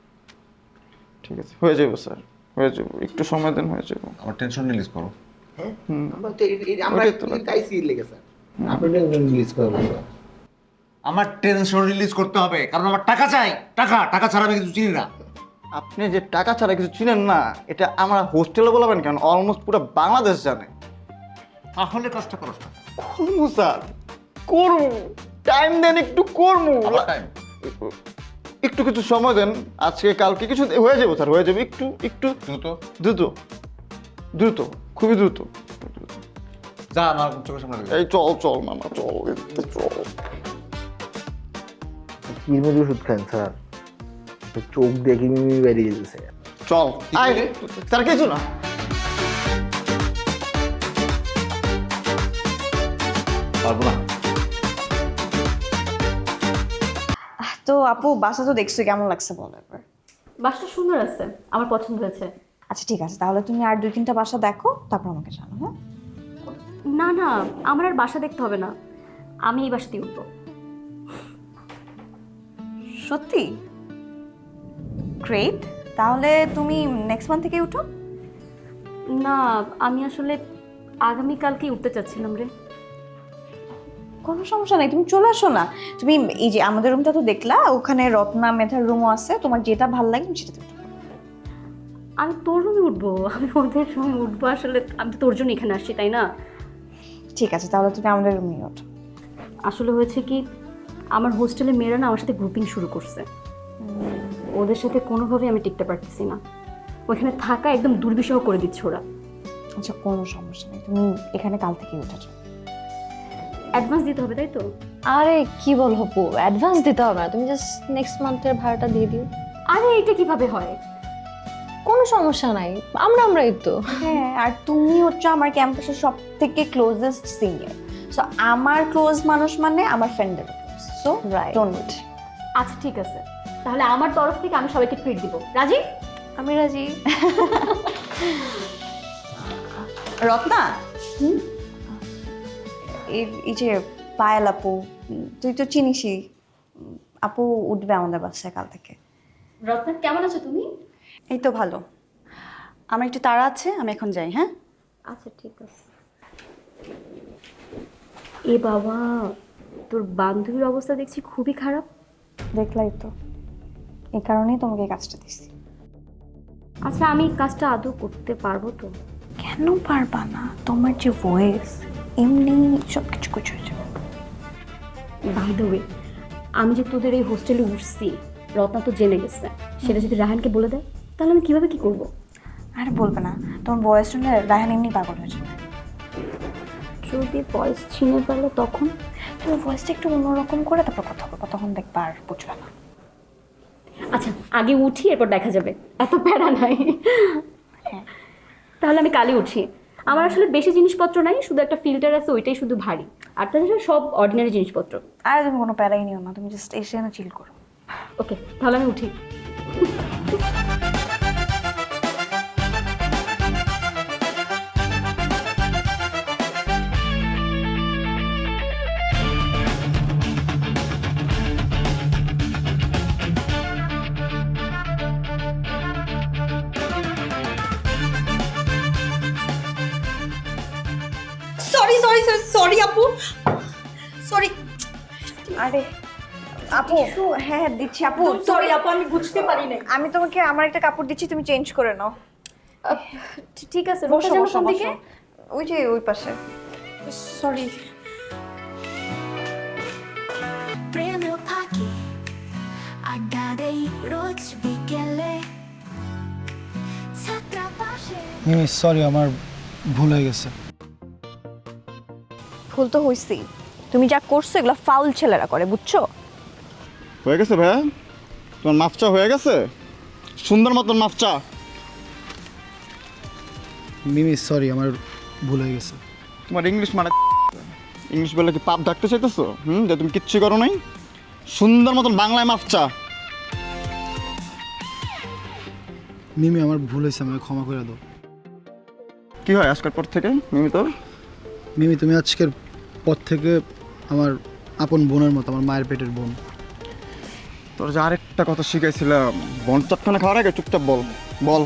ঠিক আছে হয়ে যাবে স্যার হয়ে যাবে একটু সময় দেন হয়ে যাবে আমার টেনশন রিলিজ করো হ্যাঁ আমরা তো আমরা ওইটাই তো চাইছি লেগে স্যার আপনি টেনশন রিলিজ করবেন আমার টেনশন রিলিজ করতে হবে কারণ আমার টাকা চাই টাকা ছাড়া আমি কিছু চিনি না আপনি যে টাকা ছাড়া কিছু চিনেন না এটা আমরা হোস্টেলে বলবেন কেন অলমোস্ট পুরো বাংলাদেশ জানে তাহলে কাজটা করো না করবো স্যার করবো টাইম দেন একটু করবো টাইম একটু কিছু সময় দেন আজকে কালকে কিছু হয়ে যাবে স্যার হয়ে যাবে একটু একটু দ্রুত দ্রুত দ্রুত খুবই দ্রুত যা আমার চোখের সামনে এই চল চল মামা চল এদিকে চল কিরমের ওষুধ খান স্যার চোখ দিয়ে কিরমি বেরিয়ে যেতেছে চল আয় স্যার কিছু না পারবো না তো আপু বাসা তো দেখছো কেমন লাগছে বলো এবার বাসটা সুন্দর আছে আমার পছন্দ হয়েছে। আচ্ছা ঠিক আছে তাহলে তুমি আর 2-3টা বাসা দেখো তারপর আমাকে জানো হ্যাঁ না না, আমার আর বাসা দেখতে হবে না, আমি এই বাসাতেই উঠবো। সত্যি? গ্রেট, তাহলে তুমি নেক্সট মান্থ থেকে উঠো। না, আমি আসলে আগামীকালকেই উঠতে চাচ্ছিলাম রে। কোনো সমস্যা নেই, তুমি চলে আসো না। তুমি এই যে আমাদের রুমটা তো দেখলা, ওখানে রত্না মেধার রুমও আছে, তোমার যেটা ভালো লাগে তুমি সেটাতে উঠো। আমি তোর রুমে উঠবো? আমি ওদের রুমে উঠবো? আসলে আমি তো তোর জন্য এখানে আসছি, তাই না? ঠিক আছে, তাহলে তুমি আমাদের রুমে ওঠো। আসলে হয়েছে কি, আমার হোস্টেলে মেয়েরা না আমার সাথে গ্রুপিং শুরু করছে। ওদের সাথে কোনোভাবেই আমি টিকতে পারতেছি না, ওইখানে থাকা একদম দুর্বিষহ করে দিচ্ছে ওরা। আচ্ছা কোনো সমস্যা নেই, তুমি এখানে কাল থেকে উঠেছো। অ্যাডভান্স দিতে হবে তাই তো? আরে কি বল হপু, অ্যাডভান্স দিতে হবে না, তুমি জাস্ট নেক্সট মান্থের ভাড়াটা দিয়ে দিও। আরে এটা কিভাবে হয়? কোনো সমস্যা নাই, আমরাই তো। হ্যাঁ, আর তুমি হচ্ছে আমার ক্যাম্পাসের সব থেকে ক্লোজেস্ট সিনিয়র, সো আমার ক্লোজ মানুষ মানে আমার ফ্রেন্ডের, সো Right. ডোন্ট। আচ্ছা ঠিক আছে, তাহলে আমার তরফ থেকে আমি সবাইকে ট্রিট দিব। রাজি? আমি রাজি। রত্না, এই যে পায়েল আপু, তুই তো চিনিসই, আপু উঠবে আমাদের বাসায় কাল থেকে। রত্না কেমন আছো তুমি? এই তো ভালো। আমার একটু তাড়া আছে, আমি এখন যাই। হ্যাঁ আচ্ছা ঠিক আছে। এ বাবা, তোর বান্ধবীর অবস্থা দেখছি খুবই খারাপ। দেখলাই তো, এই কারণেই তোমাকে এই কাজটা দিচ্ছি। আচ্ছা আমি কাজটা আদৌ করতে পারবো তো? কেন পারবা না? তোমার যে ভয়েস, এমনি সব কিছু কিছু হয়ে যাবে। বাই দ্য ওয়ে, আমি যে তোদের এই হোস্টেলে উঠছি রত্না তো জেনে গেছে, সেটা যদি রাহানকে বলে দেয় তাহলে আমি কিভাবে কি করব? আর বলবে না, তোমার ভয়েস শুনলে রায়হান এমনি পাগল হয়ে যাবে। যদি ভয়েস চিনে ফেলে তখন? তুমি ভয়েসটা একটু অন্যরকম করে তারপর কথা বলবো, তখন দেখবা আর বুঝবে না। আচ্ছা আগে উঠি, এরপর দেখা যাবে, এত প্যারা নাই। তাহলে আমি কালই উঠি। আমার আসলে বেশি জিনিসপত্র নাই, শুধু একটা ফিল্টার আছে, ওইটাই শুধু ভারী, আর তাছাড়া সব অর্ডিনারি জিনিসপত্র। আর তুমি কোনো প্যারাই নিও না, তুমি জাস্ট এসে না চিল করো। ওকে, তাহলে আমি উঠি। সরি সরি সরি সরি আপু, সরি। আরে আপু, হ্যাঁ দিচ্ছি আপু। সরি আপু, আমি বুঝতে পারি না। আমি তোমাকে আমার একটা কাপড় দিচ্ছি, তুমি চেঞ্জ করে নাও। ঠিক আছে, বসো, রোটা যেন বসো, কোন দিকে? বসো। ওই যে ওই পাশে। সরি। প্রেমের ফাঁকি আড্ডা দেই রোজ বিকেলে ছাত্রা পাশে। সরি, আমার ভুল হয়ে গেছে। ভুল তো হইছেই, তুমি যা করছো এগুলো ফাউল ছেলেরা করে, বুঝছো? হয়ে গেছে ভাইয়া, তোমার মাফচা হয়ে গেছে, সুন্দর মতন মাফচা। মিমি সরি, আমার ভুল হয়ে গেছে। তোমার ইংলিশ মানে ইংলিশ বলে কি পাপ ডাকতে চাইতেছো? যে তুমি কিচ্ছু করো নাই, সুন্দর মতন বাংলায় মাফচা। মিমি আমার ভুল হয়েছে, আমাকে ক্ষমা করে দাও। কি হয় আজকের পর থেকে মিমি তোর? মিমি তুমি আজকের পর থেকে আমার আপন বোনের মতো, আমার মায়ের পেটের বোন। তোর যে আরেকটা কথা শিখাইছিলাম, বন চাপখানা খাওয়ার আগে চুপচাপ বল বল।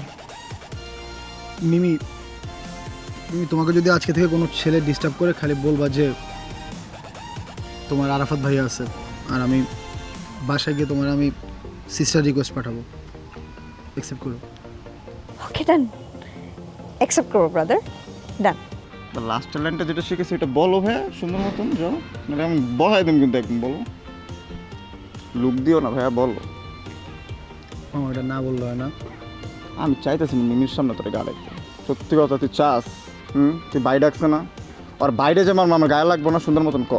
মিমি, তুমি তোমাকে যদি আজকে থেকে কোনো ছেলে ডিস্টার্ব করে, খালি বলবা যে তোমার আরাফাত ভাইয়া আছে, আর আমি বাসায় গিয়ে তোমার আমি সিস্টার রিকোয়েস্ট পাঠাবো, অ্যাকসেপ্ট করো। ওকে ডান, অ্যাকসেপ্ট করো ব্রাদার, ডান। লাস্টের লাইনটা যেটা শিখেছি এটা বলো ভাইয়া সুন্দর মতন, যাও মানে আমি বহাই দিন কিন্তু একদম বলো, লুক দিও না ভাইয়া, বলো। আমার এটা না বললো হয় না। আমি চাইতেছি মিমির সামনে তোর গা লাগবে, সত্যি কথা তুই চাস? তুই বাইরে ডাকছে না, আর বাইরে যে আমার গায়ে লাগবো না, সুন্দর মতন ক।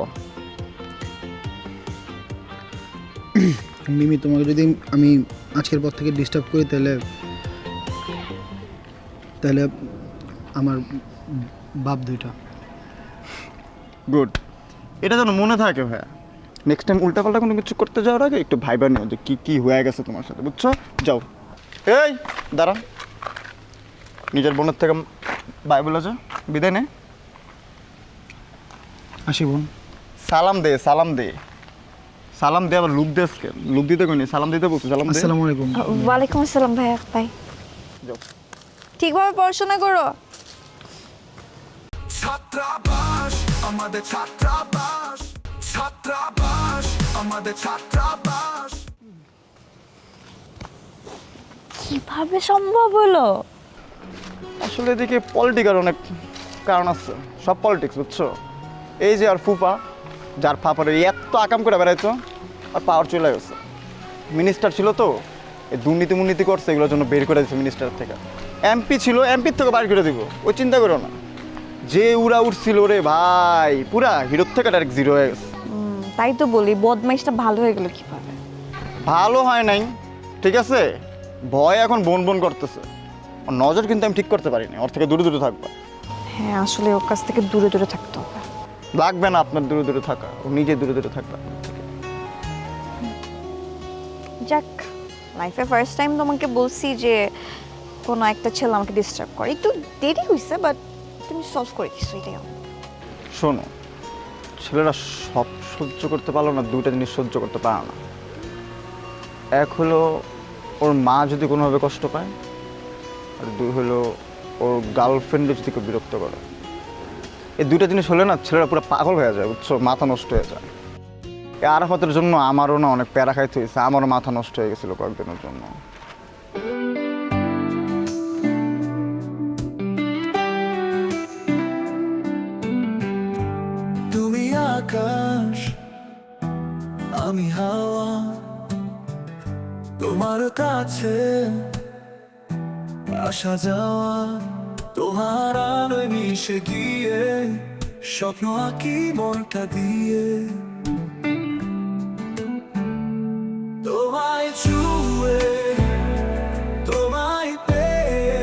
মিমি, তোমাকে যদি আমি আজকের পর থেকে ডিস্টার্ব করি তাহলে তাহলে আমার বাপ দুইটা। গুড, এটা যেন মনে থাকে ভাইয়া। নেক্সট টাইম উল্টাপাল্টা কোনো কিছু করতে যাওয়ার আগে একটু ভাইবা নিও যে কি হয়ে গেছে তোমার সাথে, বুঝছো? যাও, এই দাঁড়া, নিজের বোনের থেকে বাই বলে যা, বিদায় নে। আসি বোন। সালাম দে সালাম দে সালাম দে, আবার লুক দেস কেন? লুক দিতে কইনি, সালাম দিতে বলছি, সালাম দে। আসসালামু আলাইকুম। ওয়ালাইকুম আসসালাম ভাইয়া, বাই। যাও। ঠিকভাবে পড়াশোনা করো। ছাত্রাবাস আমাদের ছাত্রাবাস, ছাত্রাবাস আমাদের ছাত্রাবাস। কিভাবে সম্ভব হলো? আসলে এদিকে পলিটিক্যাল অনেক কারণ আছে, সব পলিটিক্স বুঝছো। এই যে আর ফুফা, যার ফাফারে এত আকাম করে বেড়াইতো, আর পাওয়ার চলে গেছে। মিনিস্টার ছিল তো, এই দুর্নীতি করছে, এগুলোর জন্য বের করে দিচ্ছে মিনিস্টার থেকে। এমপি ছিল, এমপির থেকে বাইর করে দিব, ওই চিন্তা করো না। যে উড়া উঠছিল রে ভাই, পুরা হিরোর থেকে ডাইরেক্ট জিরো হয়ে গেছে। তাই তো বলি, বদমাইশটা ভালো হয়ে গেল কিভাবে? ভালো হয় নাই, ঠিক আছে, ভয় এখন বন বন করতেছে। ওর নজর কিন্তু আমি ঠিক করতে পারিনি, ওর থেকে দূরে দূরে থাকবা। হ্যাঁ, আসলে ওর কাছ থেকে দূরে দূরে থাকতে হবে। লাগবে না আপনার দূরে দূরে থাকা, ও নিজে দূরে দূরে থাকবে। যাক, লাইফে ফার্স্ট টাইম তোমাকে বলছি যে কোনো একটা ছেলে আমাকে ডিস্টার্ব করে। একটু দেরি হয়েছে, বাট তুমি সলভ করে দিচ্ছ, এটাই আমার। শোনো, ছেলেরা সব সহ্য করতে পারলো না, দুইটা জিনিস সহ্য করতে পারে না। এক হলো ওর মা যদি কোনোভাবে কষ্ট পায়, আর দুই হলো ওর গার্লফ্রেন্ডও যদি কেউ বিরক্ত করে। এই দুইটা জিনিস হলে না ছেলেরা পুরো পাগল হয়ে যায় বুঝছো, মাথা নষ্ট হয়ে যায়। এই আরাফাতের জন্য আমারও না অনেক প্যারা খাইতে হয়েছে, আমারও মাথা নষ্ট হয়ে গেছিলো কয়েকদিনের জন্য। তুমি আকাশ, আমি হাওয়া, তোমার কাছে আসা যাওয়া, তোমার আলোয় মিশে গিয়ে স্বপ্ন আঁকি মনটা দিয়ে। তোমায় ছুঁয়ে, তোমায় পেয়ে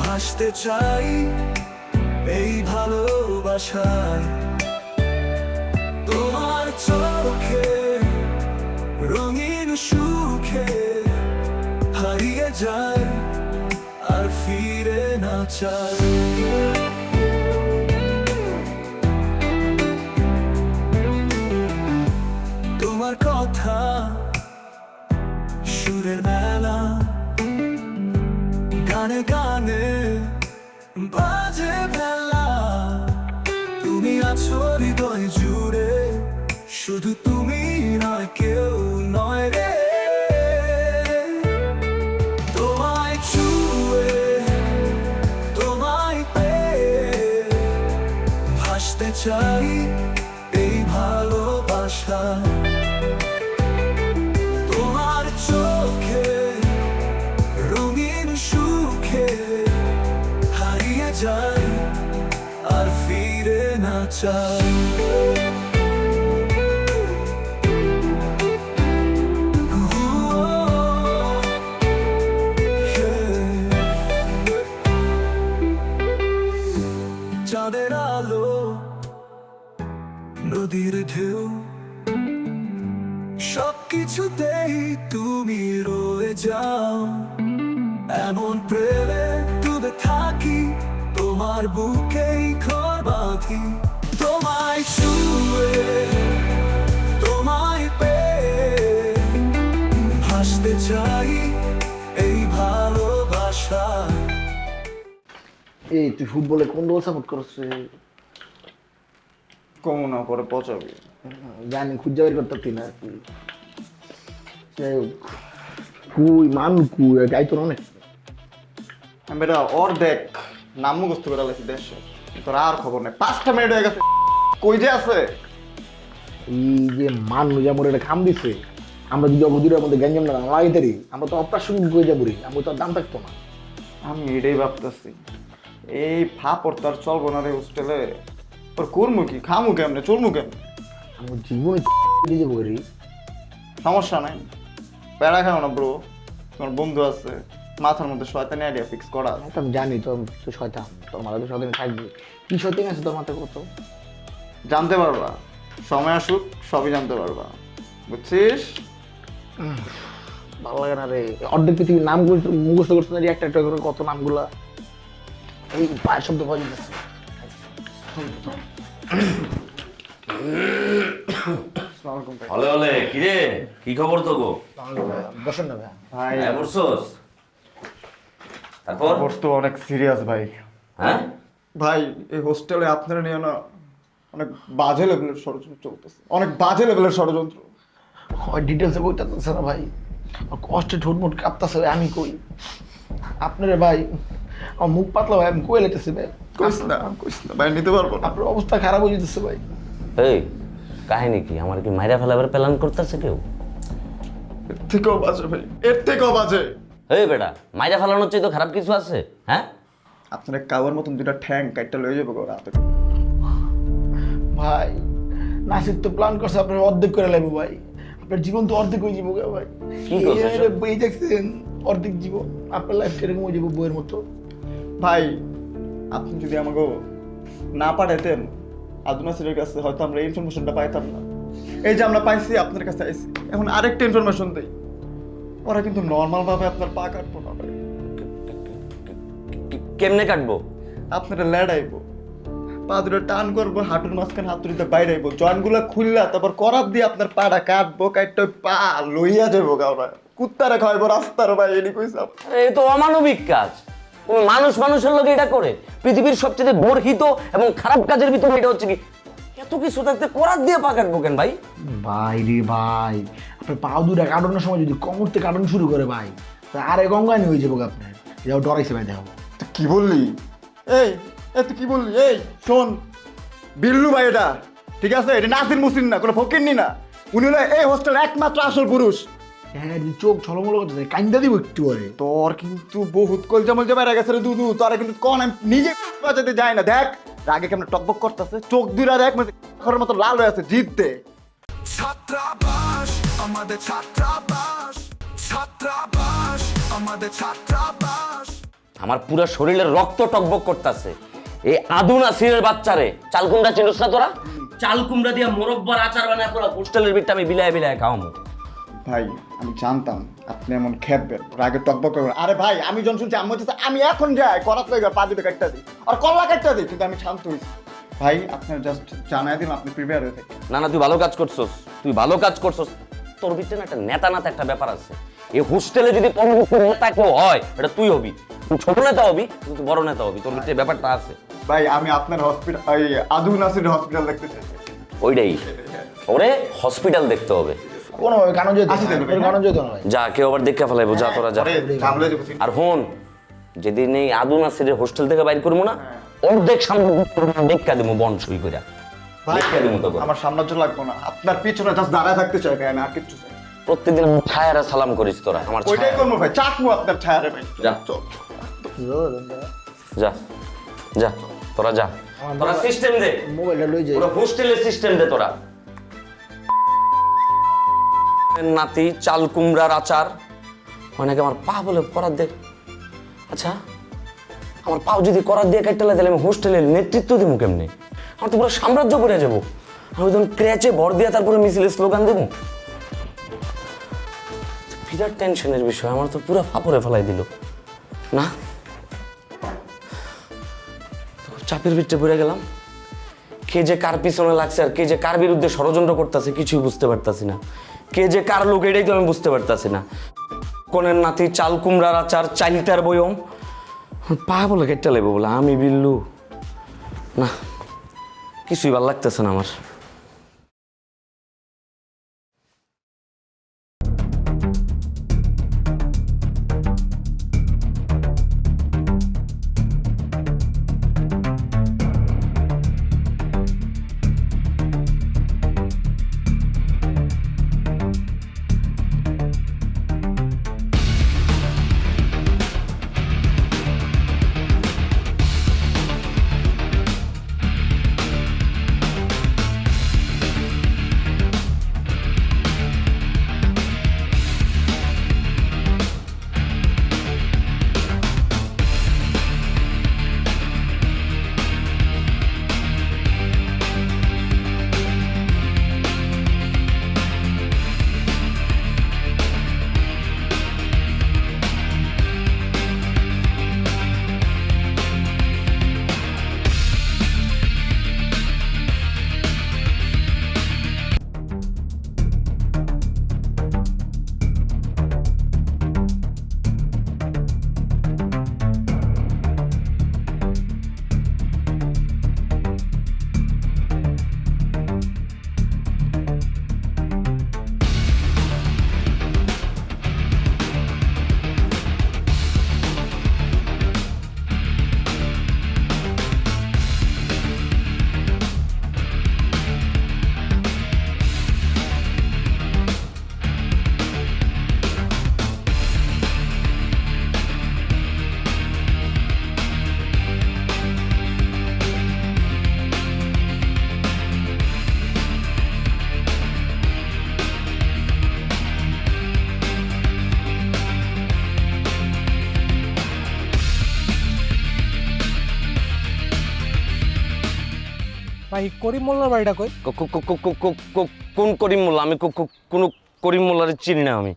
ভাসতে চাই এই ভালোবাসায়। তোমার চোখে রঙিন সুখে হারিয়ে যায় আর ফিরে না চায়। তোমার কথা সুরের মেলা, গানে গানে বাজে বেলা। তুমি আছো হৃদয় জুড়ে, শুধু তুমি নয় কেউ নয় রে। তোমায় ছুঁয়ে, তোমায় পেয়ে ভাসতে চাই এই ভালোবাসা। তোমার চোখে রঙিন সুখে হারিয়ে যায় আর ফিরে না চাই। চাঁদের আলো, নদীর ঢেউ, সবকিছুতেই তুমি রয়ে যাও। এমন প্রেমে ডুবে থাকি, তোমার বুকেই ঘর বাঁধি। তোমায় ছুঁয়ে, তোমায় পেয়ে ভাসতে চাই এই ভালোবাসা। এই তুই ফুটবলে কোন দল সাপোর্ট করছিস? কমু না, পরে পচাবি। জানি খুঁজে বের করতে পারতি না আর কি। যাই হোক, কুই মান কুই গাই তোর অনেক। বেটা ওর দেখ নাম মুখস্থ করে লাগছে দেশে, তোর আর খবর নেই। 5টা মিনিট হয়ে গেছে, কই যে আছে? এই যে মান যেমন এটা খাম দিছে, আমরা যদি অবধির মধ্যে গ্যাঞ্জাম না লাগে তারি, আমরা তো অপ্রাসঙ্গিক হয়ে যাবো রে, আমরা তো আর দাম থাকতো না। আমি এটাই ভাবতেছি, এই ফাপড় তো আর চলবো না রে হোস্টেলে। ওর করমু কি, খামু কেমনে, চলমু কেমনে? আমার জীবনে দিয়ে যাবো রে। সমস্যা নাই, প্যারা খাও না ব্রো, তোমার বন্ধু আছে, মাথার মধ্যে শয়তানি আইডিয়া ফিক্স করা। আমি জানি তো তো শয়তান, তোর মাথা তো শয়তানি থাকবে। কি শয়তানি আছে তোর মাথায় কত? জানতে পারবা, সময় আসুক সবই জানতে পারবা, বুঝছিস? ভালো লাগে না রে, অর্ধেক পৃথিবীর নাম মুখস্থ করতে না একটা একটা করে কত নামগুলা। এই পায়ের শব্দ পাওয়া যাচ্ছে। হলে হলে কিরে কি খবর তো গো? বসেন না ভাই। ভাই বসছস? তারপর খবর তো অনেক সিরিয়াস ভাই। হ্যাঁ ভাই এই হোস্টেলে আপনারা নিয়ে না অনেক বাজে লেভেলের ষড়যন্ত্র চলতেছে, অনেক বাজে লেভেলের ষড়যন্ত্র। হয় ডিটেলসে বইতাছে না ভাই, আমার কষ্টে ঠোঁটমুট কাঁপতাছে ভাই, আমি কই আপনারে ভাই, আমার মুখ পাতলা ভাই, আমি কই লেতেছি ভাই, কইস না ভাই, নিতে পারবো না। আপনার অবস্থা খারাপ হয়ে যেতেছে ভাই। এই কাহিনী কি? আমার কি মাইরা ফেলাবার প্ল্যান করতেছে কেউ? এর থেকেও বাজে ভাই, এর থেকেও বাজে। এই বেটা, মাইরা ফেলানোর চেয়ে তো খারাপ কিছু আছে? হ্যাঁ আপনার কাওয়ার মতন দুটা ঠ্যাং কাইটটা লয়ে যাবো রাতে। ভাই নাসির তো প্ল্যান করছে আপনার অর্ধেক করে লাগবে ভাই, আপনার জীবন তো অর্ধেক হয়ে যাবো ভাই। কি করছিস? এই বই দেখছেন অর্ধেক জীবন, আপনার লাইফ কিরকম হয়ে যাবো বইয়ের মতো। ভাই আপনি যদি আমাকে না পাঠাতেন আদুনাসিরের কাছে, হয়তো আমরা এই ইনফরমেশনটা পাইতাম না। এই যে আমরা পাইছি আপনার কাছে আইছি, এখন আরেকটা ইনফরমেশন দেই, ওরা কিন্তু নর্মাল ভাবে আপনার পা কাটবো না ভাই। কেমনে কাটবো? আপনারা লেড়াইবো, পা দুটো টান করবো, হাঁটুর মাঝখানে হাতুড়িতে বাইরে আইবো, জয়েন্টগুলো খুললা তারপর করাত দিয়ে আপনার পাটা কাটবো, কাটতে পা লইয়া যাবো গাওরা, কুত্তারে খাওয়াইবো রাস্তার ভাই। এনি কইছে এই তো অমানবিক কাজ। কোন মানুষ মানুষের লোক এটা করে? পৃথিবীর সবচেয়ে গর্হিত এবং খারাপ কাজের ভিতরে এটা হচ্ছে কি, এত কিছু থাকতে করাত দিয়ে পা কাটবো কেন ভাই? ভাই রে ভাই, আপনার পা দুটা কাটানোর সময় যদি কমরতে কাটানো শুরু করে ভাই, তা আরে গঙ্গানি হয়ে যাবো আপনার। যাও ডরাইছে ভাই, দেখো কি বললি? এই তুই কি বললি? এই শোন, বিল্লু ভাই এটা, ঠিক আছে? এটা নাসির মুসিন না, কোনো ফকিরনি না, উনি হলো এই হোস্টেলের একমাত্র আসল পুরুষ। হ্যাঁ চোখ ছলমল করতেছে, কান্দা দিব একটু পরে। তোর কিন্তু বহুত কলজামল যে বাইরে গেছে রে দুদু, তোরা কিন্তু কোন আমি নিজে বাঁচাতে যাই না। দেখ রাগে কেমন টকবক করতেছে, চোখ দুইরা দেখ মানে ঘরের মতো লাল হয়ে আছে, জিততে। ছাত্রাবাস আমাদের ছাত্রাবাস, ছাত্রাবাস আমাদের ছাত্রাবাস। আমার পুরো শরীরের রক্ত টকবক করতেছে। এই আদু নাসিরের বাচ্চারে চাল কুমড়া চিনিস না তোরা? চাল কুমড়া দিয়ে মোরব্বার আচার বানায় পুরো হোস্টেলের বিটটা আমি বিলায় বিলায় খাওয়ামু। ভাই আমি জানতাম আপনি এমন খেপবেন, রাগে টকবক করবেন। আরে ভাই আমি যখন শুনছি আমি হচ্ছে আমি এখন যাই করাত লইগা পা দুটো কাটটা দিই আর কল্লা কাটটা দিই, কিন্তু আমি শান্ত হয়েছি। ভাই আপনার জাস্ট জানাই দিন, আপনি প্রিপেয়ার হয়ে থাকেন। না তুই ভালো কাজ করছস, তুই ভালো কাজ করছস। তোর ভিতরে না একটা নেতা নাতা একটা ব্যাপার আছে। এই হোস্টেলে যদি পরবর্তী নেতা কেউ হয় এটা তুই হবি। তুই ছোট নেতা হবি কিন্তু বড় নেতা হবি, তোর ভিতরে ব্যাপারটা আছে। ভাই আমি আপনার হসপিটাল, আদু নাসির হসপিটাল দেখতে চাই। ওইটাই, ওরে হসপিটাল দেখতে হবে। কোনোভাবে কানো যেত কানো যেত না ভাই। যা কেউ আবার দেখে ফেলাইবো, যা তোরা যা। আর হন, যেদিন এই আদু নাসিরের হোস্টেল থেকে বাইর করবো না, অর্ধেক সামনে দেখা দেবো বন সই করে। আমার সাম্রাজ্য লাগবো না, আপনার পিছনে জাস্ট দাঁড়ায় থাকতে চাই ভাই, আমি আর কিচ্ছু চাই। প্রত্যেকদিন ছায়ারা সালাম করিস তোরা আমার। ওইটাই করবো ভাই, চাকবো আপনার ছায়ারে ভাই। যা যা যা তোরা যা, তোরা সিস্টেম দে, মোবাইলটা লই যাই, পুরো হোস্টেলের সিস্টেম দে তোরা। নাতি চাল কুমড়ার আচার অনেকে আমার পা বলে করার দে। আচ্ছা আমার পাও যদি করার দিয়ে কাটতে লাগে তাহলে আমি হোস্টেলের নেতৃত্ব দিব কেমনে? আমার তো পুরো সাম্রাজ্য করে যাবো। আমি তখন ক্র্যাচে ভর দিয়ে তারপরে মিছিলে স্লোগান দেবো। বিরাট টেনশনের বিষয়, আমার তো পুরো ফাপড়ে ফেলাই দিল না। চাপের ভিতরে পড়ে গেলাম। কে যে কার পিছনে লাগছে আর কে যে কার বিরুদ্ধে ষড়যন্ত্র করতেছে কিছুই বুঝতে পারতাছি না। কে যে কার লোক এটাই তো আমি বুঝতে পারতাছি না। কোনের নাতি চাল কুমড়ার আচার চাইলতার বয়ম পা বলে কেটে লাগবো বলে আমি বিল্লু না, কিছুই ভালো লাগতেছে না আমার। ভাই করিম মোল্লার বাড়িটা কই? কোন করিম মোল্লা? আমি কোনো করিম মোল্লার চিনি না আমি।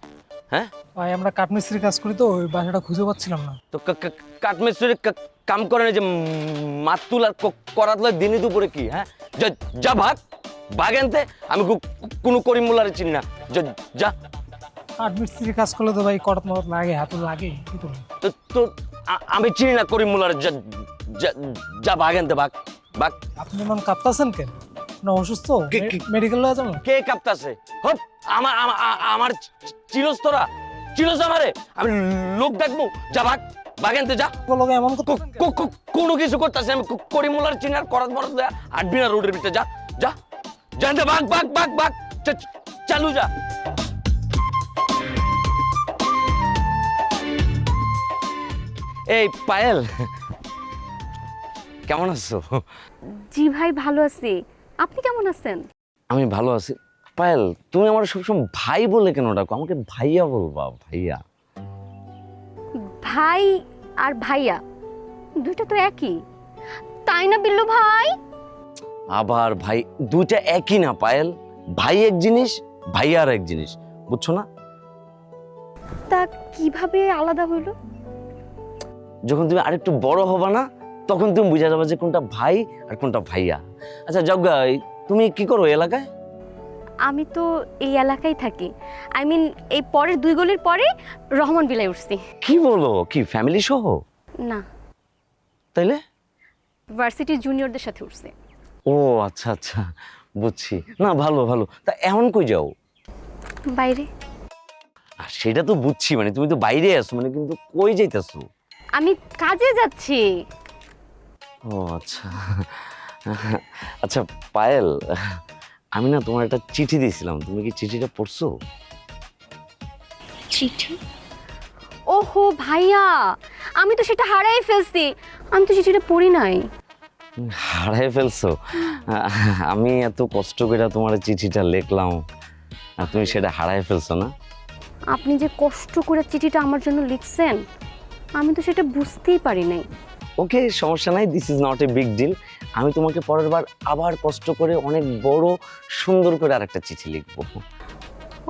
হ্যাঁ ভাই আমরা কাঠমিস্ত্রির কাজ করি তো, ওই বাসাটা খুঁজে পাচ্ছিলাম না। তো কাঠমিস্ত্রি কাম করে না যে মাতুল আর করাত লয় দিনই দুপুরে কি? হ্যাঁ যা ভাগ আনতে। আমি কোনো করিম মোল্লার চিনি না, যা। কাঠমিস্ত্রির কাজ করলে তো ভাই করাত মত লাগে, হাতুল লাগে, কি করবো? তো আমি চিনি না করিম মোল্লার, যা ভাগ আনতে ভাগ। আপনি মন কাঁপতাছেন কেন? না অসুস্থ? মেডিকেল লয়ে যাবো? কে কাঁপতাছে? হপ আমার চিরস তোরা চিরস আমারে, আমি লোক ডাকবো। যা ভাগ আনতে যা। এমন কোনো কিছু করতেছে আমি করিম মোল্লার চিনি আর করাত মরাত দেয়া আটবি না রোডের ভিতরে। যা জানতে ভাগ চালু যা। এই পায়েল, কেমন আছো? জি ভাই ভালো আছি, আপনি কেমন আছেন? আমি ভালো আছি। পায়েল, তুমি আমার সবসময় ভাই বলে কেন ডাকো? আমাকে ভাইয়া বলবা, ভাইয়া। ভাই আর ভাইয়া দুইটা তো একই, তাই না বিল্লু ভাই? আবার ভাই, দুইটা একই না পায়েল। ভাই এক জিনিস, ভাইয়া আর এক জিনিস, বুঝছো না? তা কিভাবে আলাদা হইলো? যখন তুমি আরেকটু বড় হবা না, তখন তুমি বুঝা যাবে যে কোনটা ভাই আর কোনটা ভাইয়া। আচ্ছা জগ্গা, তুমি কি করো এলাকায়? আমি তো এই এলাকায় থাকি, আই মিন এই পরের 2 গলির পরে রহমান বিলায় উঠছি। কি বলো, কি ফ্যামিলি সহ? না, তাইলে ভার্সিটির জুনিয়রদের সাথে উঠছি। ও আচ্ছা বুঝছি। না ভালো। তা এখন কই যাও? বাইরে। আর সেটা তো বুঝছি, মানে তুমি তো বাইরে আছো, মানে কিন্তু কই যাইতাছো? আমি কাজে যাচ্ছি। ও আচ্ছা পায়েল, আমি না তোমার একটা চিঠি দিয়েছিলাম, তুমি কি চিঠিটা পড়ছো? চিঠি? ওহো ভাইয়া, আমি তো সেটা হারাই ফেলছি, আমি তো চিঠিটা পড়ি নাই। হারাই ফেলছো? আমি এত কষ্ট করে তোমার চিঠিটা লিখলাম আর তুমি সেটা হারাই ফেলছো না? আপনি যে কষ্ট করে চিঠিটা আমার জন্য লিখছেন, আমি তো সেটা বুঝতেই পারি নাই। ওকে, সমস্যা নাই, this is not a big deal. আমি তোমাকে পরের বার আবার কষ্ট করে অনেক বড় সুন্দর করে আরেকটা চিঠি লিখবো।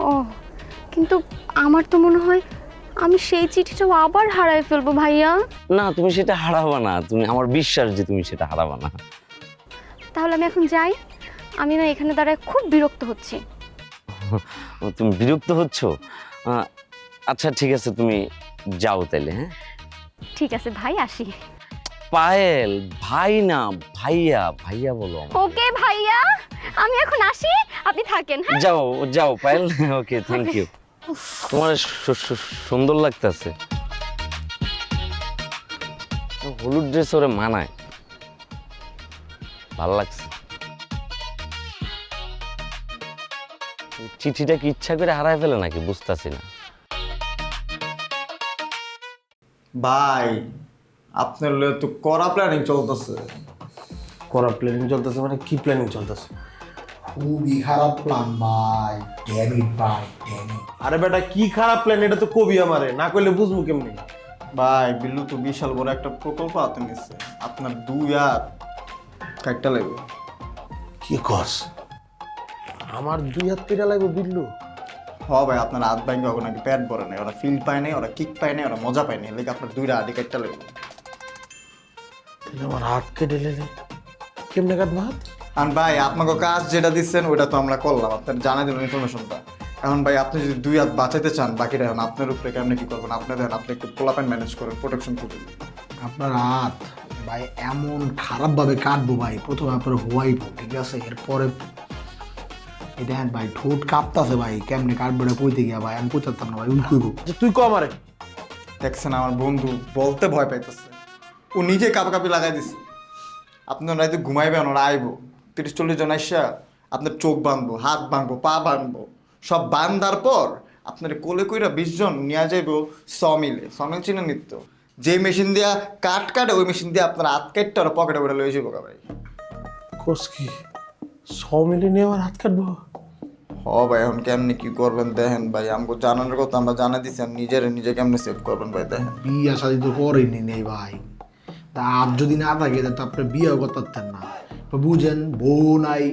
ও কিন্তু আমার তো মনে হয় আমি সেই চিঠিটাও আবার হারাই ফেলবো ভাইয়া। না, তুমি সেটা হারাবা না, তুমি আমার বিশ্বাস যে তুমি সেটা হারাবা না। তাহলে আমি এখন যাই, আমি না এখানে দাঁড়ায় খুব বিরক্ত হচ্ছি। তুমি বিরক্ত হচ্ছ? আচ্ছা ঠিক আছে, তুমি যাও তাইলে। হ্যাঁ ঠিক আছে ভাই, আসি। পায়েল, ভাই না ভাইয়া বলো। ওকে ভাইয়া, আমি এখন আসি, আপনি থাকেন। হ্যাঁ যাও পায়েল। ওকে, থ্যাংক ইউ। তোমার সুন্দর লাগতেছে, হলুদ ড্রেস ওরে মানায়, ভালো লাগছে। চিঠিটা কি ইচ্ছা করে হারায় ফেলে নাকি বুঝতেছি না। ভাই, আপনার লয়ে তো কড়া প্ল্যানিং চলতেছে। করা প্ল্যানিং চলতেছে মানে কি প্ল্যানিং চলতেছে? খুবই খারাপ প্ল্যান ভাই, ড্যাম ইট ভাই, ড্যাম ইট। আরে বেটা, কি খারাপ প্ল্যান? এটা তো কবি আমারে না কইলে বুঝবো কেমনি? ভাই, বিল্লু তো বিশাল বড় একটা প্রকল্প হাতে নিচ্ছে, আপনার 2 হাত কাটটা লাগবে। কি কস? আমার 2 হাত কেটে লাগবে বিল্লু? ভাই, আপনার হাত ভাঙ্গে হবে নাকি পেট ভরে নাই, ওরা ফিল পায় নাই, ওরা কিক পায় নাই, ওরা মজা পায় নাই, লেগে আপনার 2টা হাতে কাটটা লাগবে। তাহলে আমার হাত কেটে লেলে কেমনে কাটবো হাত? আর ভাই, আপনাকে কাজ যেটা দিচ্ছেন ওইটা তো আমরা করলাম, আপনার জানাই দিলাম ইনফরমেশনটা। এখন ভাই, আপনি যদি 2 হাত বাঁচাইতে চান, বাকিটা এখন আপনার উপরে কেমনে কি করবেন আপনি দেখেন। আপনি একটু পোলাপেন ম্যানেজ করেন, প্রোটেকশন করবেন। আপনার হাত ভাই এমন খারাপভাবে কাটবো ভাই, প্রথমে আপনার হোয়াইব, ঠিক আছে? এরপরে এই দেখেন ভাই, ঠোঁট কাঁপতাছে ভাই, কেমনে কাটবো এটা কইতে গিয়া ভাই, আমি কইতে পারতাম না ভাই, উল্কুইব। তুই কম আরে। দেখছেন, আমার বন্ধু বলতে ভয় পাইতেছে, ও নিজে কাপাকাপি লাগাই দিছে। আপনার রাইতে ঘুমাইবেন, ওরা আইবো 30-40 জন আইসা আপনার চোখ বাঁধবো, হাত বাঁধবো, পা বাঁধবো, সব বাঁধার পর আপনার কোলে কইরা 20 জন নিয়ে যাইবো সমিল চিনে নিত্য, যে মেশিন দিয়া কাটে ওই মেশিন দিয়ে আপনার হাত কাটতে ওরা পকেটে করে লয়ে যাবো ভাই। কোস কি 100 মিলি নিয়ে আমার হাত কাটবো? ভাই, এখন কেমনি কি করবেন দেখেন ভাই, আমাকে জানানোর কথা আমরা জানা দিচ্ছি, নিজে কেমনে সেভ করবেন ভাই দেখেন। বিয়া শাদি তো করেনি নেই ভাই, তা আর যদি না থাকে তা আপনি বিয়েও করতে পারতেন না। তো বুঝেন, বউ নাই,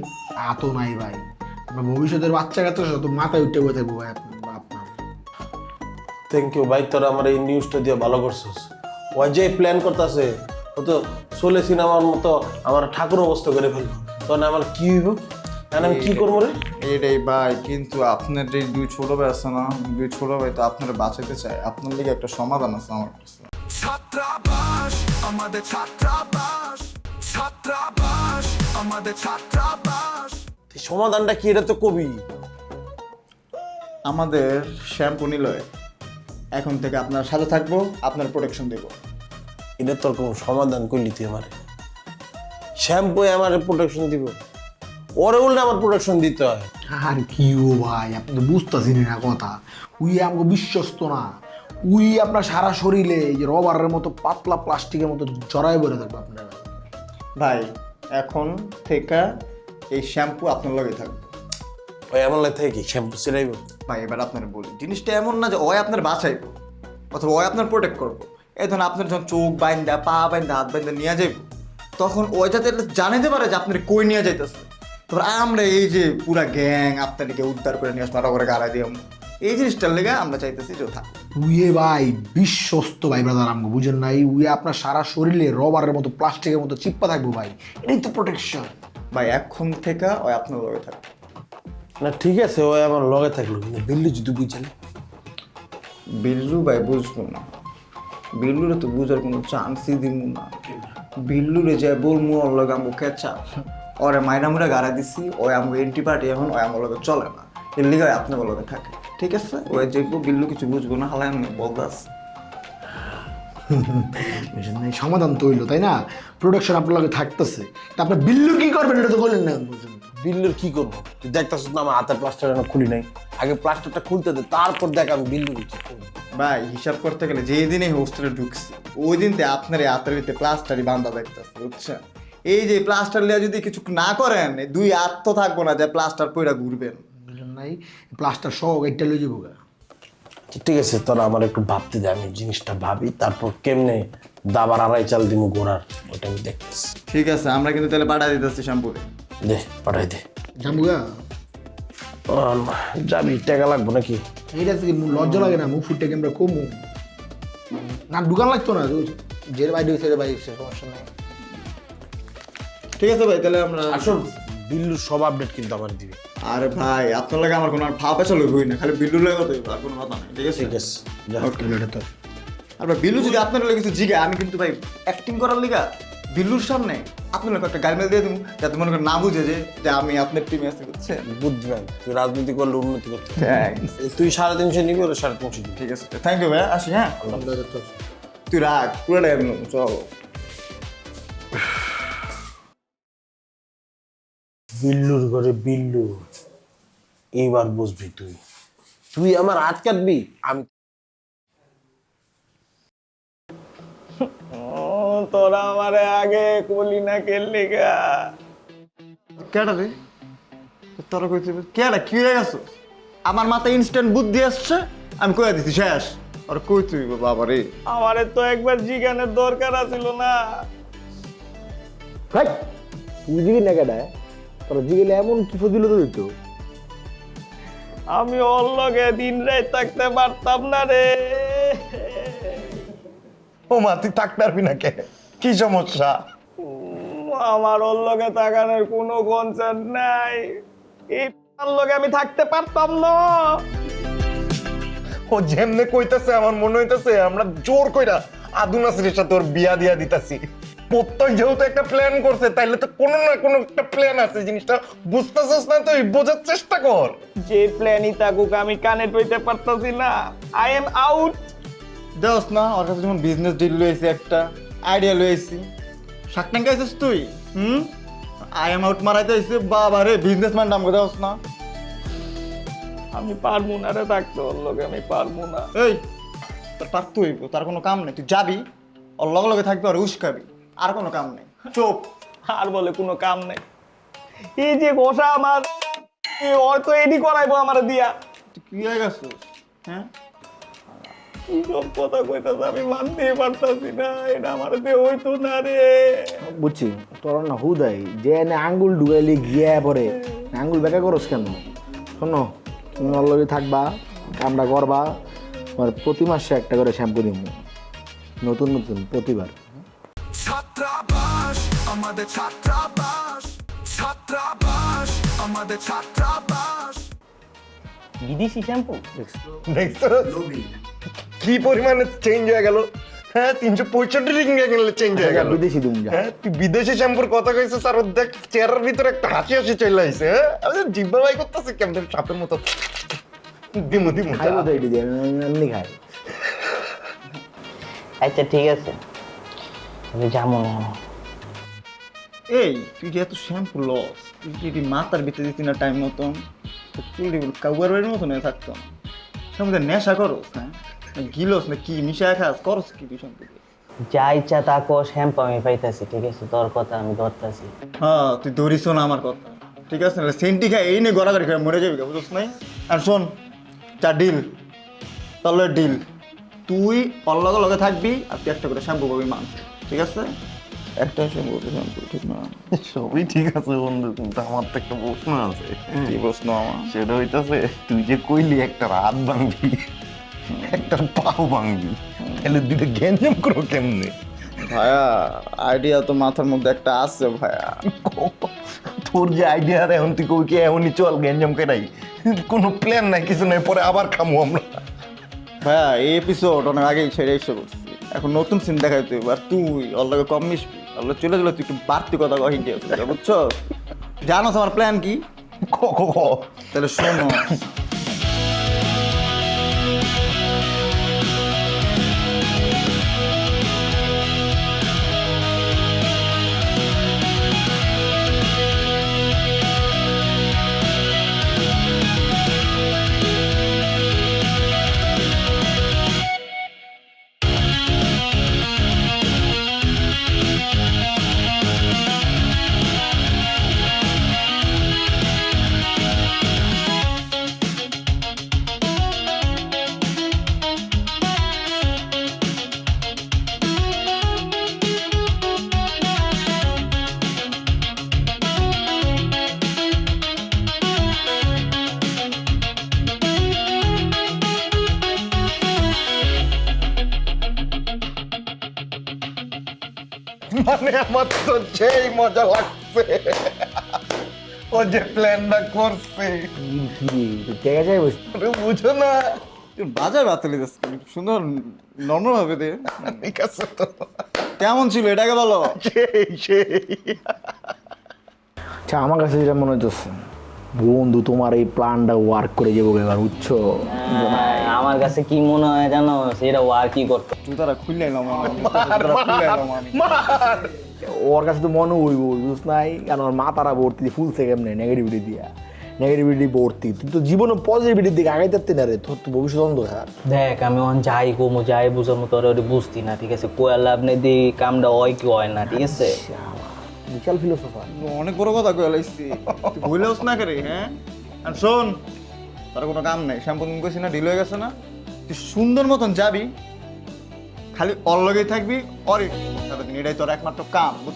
আতো নাই ভাই। আপনার ভবিষ্যতের বাচ্চা কাচ্চা তো মাথায় উঠে বসে থাকবো ভাই আপনার। থ্যাংক ইউ ভাই, তোরা আমার এই নিউজটা দিয়ে ভালো করছিস। ওই যে প্ল্যান করতেছে ও তো চলে সিনেমার মতো আমার ঠাকুর অবস্থা করে ফেলবো, তখন আমার কি হইব, আমি কি করবো রে? এইটাই ভাই, কিন্তু আপনার যে দুই ছোট ভাই আছে না, দুই ছোট ভাই তো আপনারা বাঁচাতে চায়। আপনার লিগে একটা সমাধান আছে আমার কাছে। ছাত্রাবাস আমাদের ছাত্রাবাস, ছাত্রাবাস আমাদের ছাত্রাবাস। সমাধানটা কি এটা তো কবি। আমাদের শ্যাম্পু নিলয় এখন থেকে আপনার সাথে থাকবো, আপনার প্রোটেকশন দেবো। এটা তোর কোনো সমাধান করলি তুই আমার? শ্যাম্পু আমার প্রোটেকশন দিব, ওরে উল্টে আমার প্রোটেকশন দিতে হয়। আর কি ও ভাই, আপনি তো বুঝতেছেন না কথা। উই আমাকে বিশ্বস্ত না, উই আপনার সারা শরীরে এই যে রবারের মতো পাতলা প্লাস্টিকের মতো জড়ায় বেড়ে থাকবে আপনার ভাই। এখন থেকে এই শ্যাম্পু আপনার লগে থাকবে। ভাই আমার লাগে থেকে কি শ্যাম্পু ছিলাইব? ভাই এবার আপনার বলি, জিনিসটা এমন না যে ওই আপনার বাঁচাইবো অথবা ওই আপনার প্রোটেক্ট করবো। এই ধরুন আপনার যখন চোখ বাইন্দা, পা বাইন্দা, হাত বাইন্দা নিয়ে যাইব, তখন ওই যাতে জানাতে পারে যে আপনার কই নিয়ে যাইতেছে। তারপর আমরা এই যে পুরা গ্যাং আপনাদেরকে উদ্ধার করে নিয়ে আসবো, আরো করে গাড়াই দিয়ে এই জিনিসটার লেগে আমরা চাইতেছি যে থাক। উইয়ে ভাই বিশ্বস্ত ভাই ব্রাদার, আমাকে বুঝেন নাই? উইয়ে আপনার সারা শরীরে রবারের মতো প্লাস্টিকের মতো চিপ্পা থাকবো ভাই, এটাই তো প্রোটেকশন ভাই। এখন থেকে ওই আপনার লগে থাকবে না ঠিক আছে, ওই আমার লগে থাকলো, কিন্তু বিল্লু যদি বুঝালে? বিল্লু ভাই বুঝবো না, বিল্লুরে তো বুঝার কোনো চান্সই দিব না। বিল্লুরে যে বলবো ওর লগে আমাকে কেঁচা, ওরে মাইনামুরা গাড়া দিছি, ওই আমাকে এন্টি পার্টি, এখন ওই আমার লগে চলে না, এর লিগে আপনার লগে থাকে। ঠিক আছে, ওই যে বিল্লু কিছু বুঝবো না, হালাই আমি বলদাস। বুঝেন নাই? সমাধান তো হইলো, তাই না? প্রোডাকশন আপনার লগে থাকতেছে, তা আপনার বিল্লু কি করবেন এটা তো বললেন না। বিল্লুর কি করবো? তুই দেখতেছিস না আমার হাতের প্লাস্টার খুলি নাই, আগে প্লাস্টারটা খুলতে দে, তারপর দেখ আমি বিল্লু কি করবো। ভাই হিসাব করতে গেলে যেই দিনে হোস্টেলে ঢুকছি ওই দিন আপনার এই হাতের ভিতরে প্লাস্টারই বান্ধা দেখতেছে, বুঝছেন? এই যে প্লাস্টার লিয়া যদি কিছু না করেন, এই দুই হাত তো থাকবো না যে প্লাস্টার পইরা ঘুরবেন। বুঝলেন নাই? প্লাস্টার সহ একটা লয়ে যাবো। ঠিক আছে, তোরা আমার একটু ভাবতে দে, আমি জিনিসটা ভাবি, তারপর কেমনে দাবার আড়াই চাল দিব গোড়ার, ওটা আমি দেখতেছি। ঠিক আছে, আমরা কিন্তু তাহলে পাঠাই দিতেছি শ্যাম্পুরে। দে পাঠাই দে। জাম্বুগা যাবি, টাকা লাগবো নাকি? এইটা থেকে লজ্জা লাগে না? মুখ ফুটে আমরা কমু না, দোকান লাগতো না, যে বাইরে হয়েছে বাইরে হয়েছে, সমস্যা নেই। ঠিক আছে ভাই, তাহলে আমরা আসুন। বিল্লুর সব আপডেট কিন্তু আমার দিবে। আরে ভাই আপনার লাগে আমার কোনো আর ভাব পেছাল হই না, খালি বিল্লুর লাগে তো আর কোনো কথা নেই। ঠিক আছে, ঠিক আছে, যা। ওকে তো। আর ভাই বিল্লু যদি আপনার লাগে কিছু জিগা, আমি কিন্তু ভাই অ্যাক্টিং করার লিগা বিল্লুর সামনে আপনার লোক একটা গালমেল দিয়ে দেবো, যাতে মনে করেন না বুঝে যে আমি আপনার টিমে আছি, বুঝছেন? বুদ্ধিমান, তুই রাজনীতি করলে উন্নতি করতে। থ্যাংকস। তুই 350 নিবি, ওরা 350 দিবি। ঠিক আছে, থ্যাংক ইউ ভাই, আসি। হ্যাঁ, তুই রাখ পুরোটাই আমি নেবো, চল। বিল্লুর ঘরে বিল্লু, এইবার বুঝবি তুই। তুই আমার হাত কাটবি, আমি তোরা আমারে আগে কলি না খেললি গা কেডা রে? তোরা কইতে কেডা কি হয়ে গেছো? আমার মাথায় ইনস্ট্যান্ট বুদ্ধি আসছে, আমি কইয়া দিছি শেষ। আর কই তুই বাবা রে? আমারে তো একবার জিগানের দরকার আছিল না। ভাই তুই জিগি না কেডা? তোর জিগিলে এমন কি ফজিলত হইতো? আমি ওর লগে দিন রাত থাকতে পারতাম না রে। ও মা, তুই থাকতে পারবি না কে? কি সমস্যা? আমার ওর লগে থাকানোর কোনো কনসার্ন নাই, এই লগে আমি থাকতে পারতাম না। ও যেমনে কইতাছে আমার মনে হইতাছে আমরা জোর কইরা আদুনাসিরের সাথে ওর বিয়া দিয়া দিতাছি। প্রত্যেক যেহেতু একটা প্ল্যান করছে, তাইলে তো কোনো না কোনো একটা প্ল্যান আছে। জিনিসটা বুঝতেছিস না? তুই বোঝার চেষ্টা কর। যে প্ল্যানই থাকুক আমি কানেক্ট হইতে পারতাছি না। I am out. দেওস না, ওর কাছে যখন বিজনেস ডিল লইছি, একটা আইডিয়া লইছি, শাক ট্যাঙ্ক আইছিস তুই। আই এম আউট মারাইতে আইছে বাবা রে, বিজনেসম্যান নাম করে দেওস না। আমি পারবো না রে থাকতে ওর লগে, আমি পারবো না। এই তোর পারতে হইব, তার কোনো কাম নেই। তুই যাবি, ওর লগে লগে থাকবি, আর উস্কাবি, আর কোনো কাম নেই। চুপ। আর বলে কোনো কাম নেই? এই যে বসা আমার, ওর তো এডি করাইবো আমার দিয়া। তুই কি হয়ে গেছিস? হ্যাঁ, সব কথা কইতাছ আমি মানতেই পারতাছি না, এটা আমার দিয়ে হইতো না রে। বুঝছি তোর না হুদাই যে এনে আঙ্গুল ঢুকাইলে গিয়া পরে আঙ্গুল বেকা করস কেন? শোনো তুমি অলরেডি থাকবা, কামটা করবা, তোমার প্রতি মাসে একটা করে শ্যাম্পু দিব, নতুন নতুন প্রতিবার। ছাত্রাবাস আমাদের ছাত্রাবাস, ছাত্রাবাস আমাদের ছাত্রাবাস। বিদেশি শ্যাম্পু দেখছো কি পরিমাণে চেঞ্জ হয়ে গেল। হ্যাঁ 365 ডিগ্রি অ্যাঙ্গেলে চেঞ্জ হয়ে গেল। বিদেশি দুম যা। হ্যাঁ তুই বিদেশি শ্যাম্পুর কথা কইছিস আর ওর দেখ চেহারার ভিতরে একটা হাসি হাসি চলে আইছে। হ্যাঁ আমি জিব্বা বাই করতেছে কেমন সাপের মতো। দিমু দিমু খাইবো তো এটি দিয়ে এমনি খাই। আচ্ছা ঠিক আছে আমি যাবো না। এই তুই যে এত শ্যাম্পু লস, তুই যদি মাথার ভিতরে দিতি না টাইম মতন, চুলটি কাউয়ারের মতন হয়ে থাকতো না। শ্যাম্পুতে নেশা করস, হ্যাঁ গিলস না কি মিশা খাস, করস কি তুই শ্যাম্পু? যা ইচ্ছা তা কো, শ্যাম্পু আমি পাইতাছি, ঠিক আছে তোর কথা আমি ধরতাছি। হ্যাঁ তুই ধরিস না আমার কথা, ঠিক আছে? না সেন্টি খাই এই নিয়ে গড়াগড়ি খাই মরে যাবি, বুঝছ নাই? আর শোন, চা ডিল, তাহলে ডিল, তুই অল্লগে লগে থাকবি আর তুই একটা করে শ্যাম্পু পাবি মাংস, ঠিক আছে? একটা শ্যাম্পু ঠিক না? সবই ঠিক আছে বন্ধু, কিন্তু আমার তো একটা প্রশ্ন আছে। কি প্রশ্ন আমার? সেটা হইতাছে তুই যে কইলি একটা হাত ভাঙবি একটা পাও ভাঙবি, তাহলে দুটো গ্যাঞ্জাম করো কেমনে? ভাইয়া আইডিয়া তো মাথার মধ্যে একটা আছে ভাইয়া। তোর যে আইডিয়া এখন তুই কই কি এমনই চল গ্যাঞ্জাম কেনাই, কোনো প্ল্যান নাই কিছু নাই, পরে আবার খামু আমরা। ভাইয়া এই এপিসোড অনেক আগেই ছেড়ে এসে বলছি, এখন নতুন সিন দেখাই তুই, আর তুই অল্লগে কম মিশবি, অল্লগে চলে গেলে তুই একটু বাড়তি কথা কহি গিয়েছিস, বুঝছো? জানো আমার প্ল্যান কি? তাহলে শোনো। মানে আমার তো সেই মজা লাগছে ও যে প্ল্যানটা করছে। জায়গা যায় বুঝো না, বাজার বাতালি সুন্দর নর্মাল ভাবে দে, ঠিক আছে তো? কেমন ছিল এটাকে বলো। আচ্ছা আমার কাছে যেটা মনে হচ্ছে বন্ধু তোমার এই প্ল্যানটা ওয়ার্ক করে যাবো এবার, বুঝছো? আমার কাছে কি মনে হয় জানো, সেটা ওয়ার কি করতো জুতারা খুললে ওর কাছে তো মনে হইব, বুঝ নাই? কারণ ওর মাথারা ভর্তি ফুলছে কেমনে নেগেটিভিটি দিয়া, নেগেটিভিটি ভর্তি। তুই তো জীবনে পজিটিভিটির দিকে আগাইতে পারতি না রে, তোর তো ভবিষ্যৎ অন্ধকার। দেখ আমি অন যাই কমো যাই বুঝামো তোর ওটা বুঝতি না, ঠিক আছে? কোয়া লাভ নেই দি কামটা হয় কি হয় না, ঠিক আছে? বিশাল ফিলোসফার, অনেক বড় কথা কয়ে লাইছি, ভুলেওস না করে। হ্যাঁ আর শোন, তার কোনো কাম নাই, শ্যাম্পু তুমি কইছি না ঢিল হয়ে গেছে না, তুই সুন্দর মতন যাবি, খালি অল্লগেই থাকবি, অরে এটাই তোর একমাত্র কাম।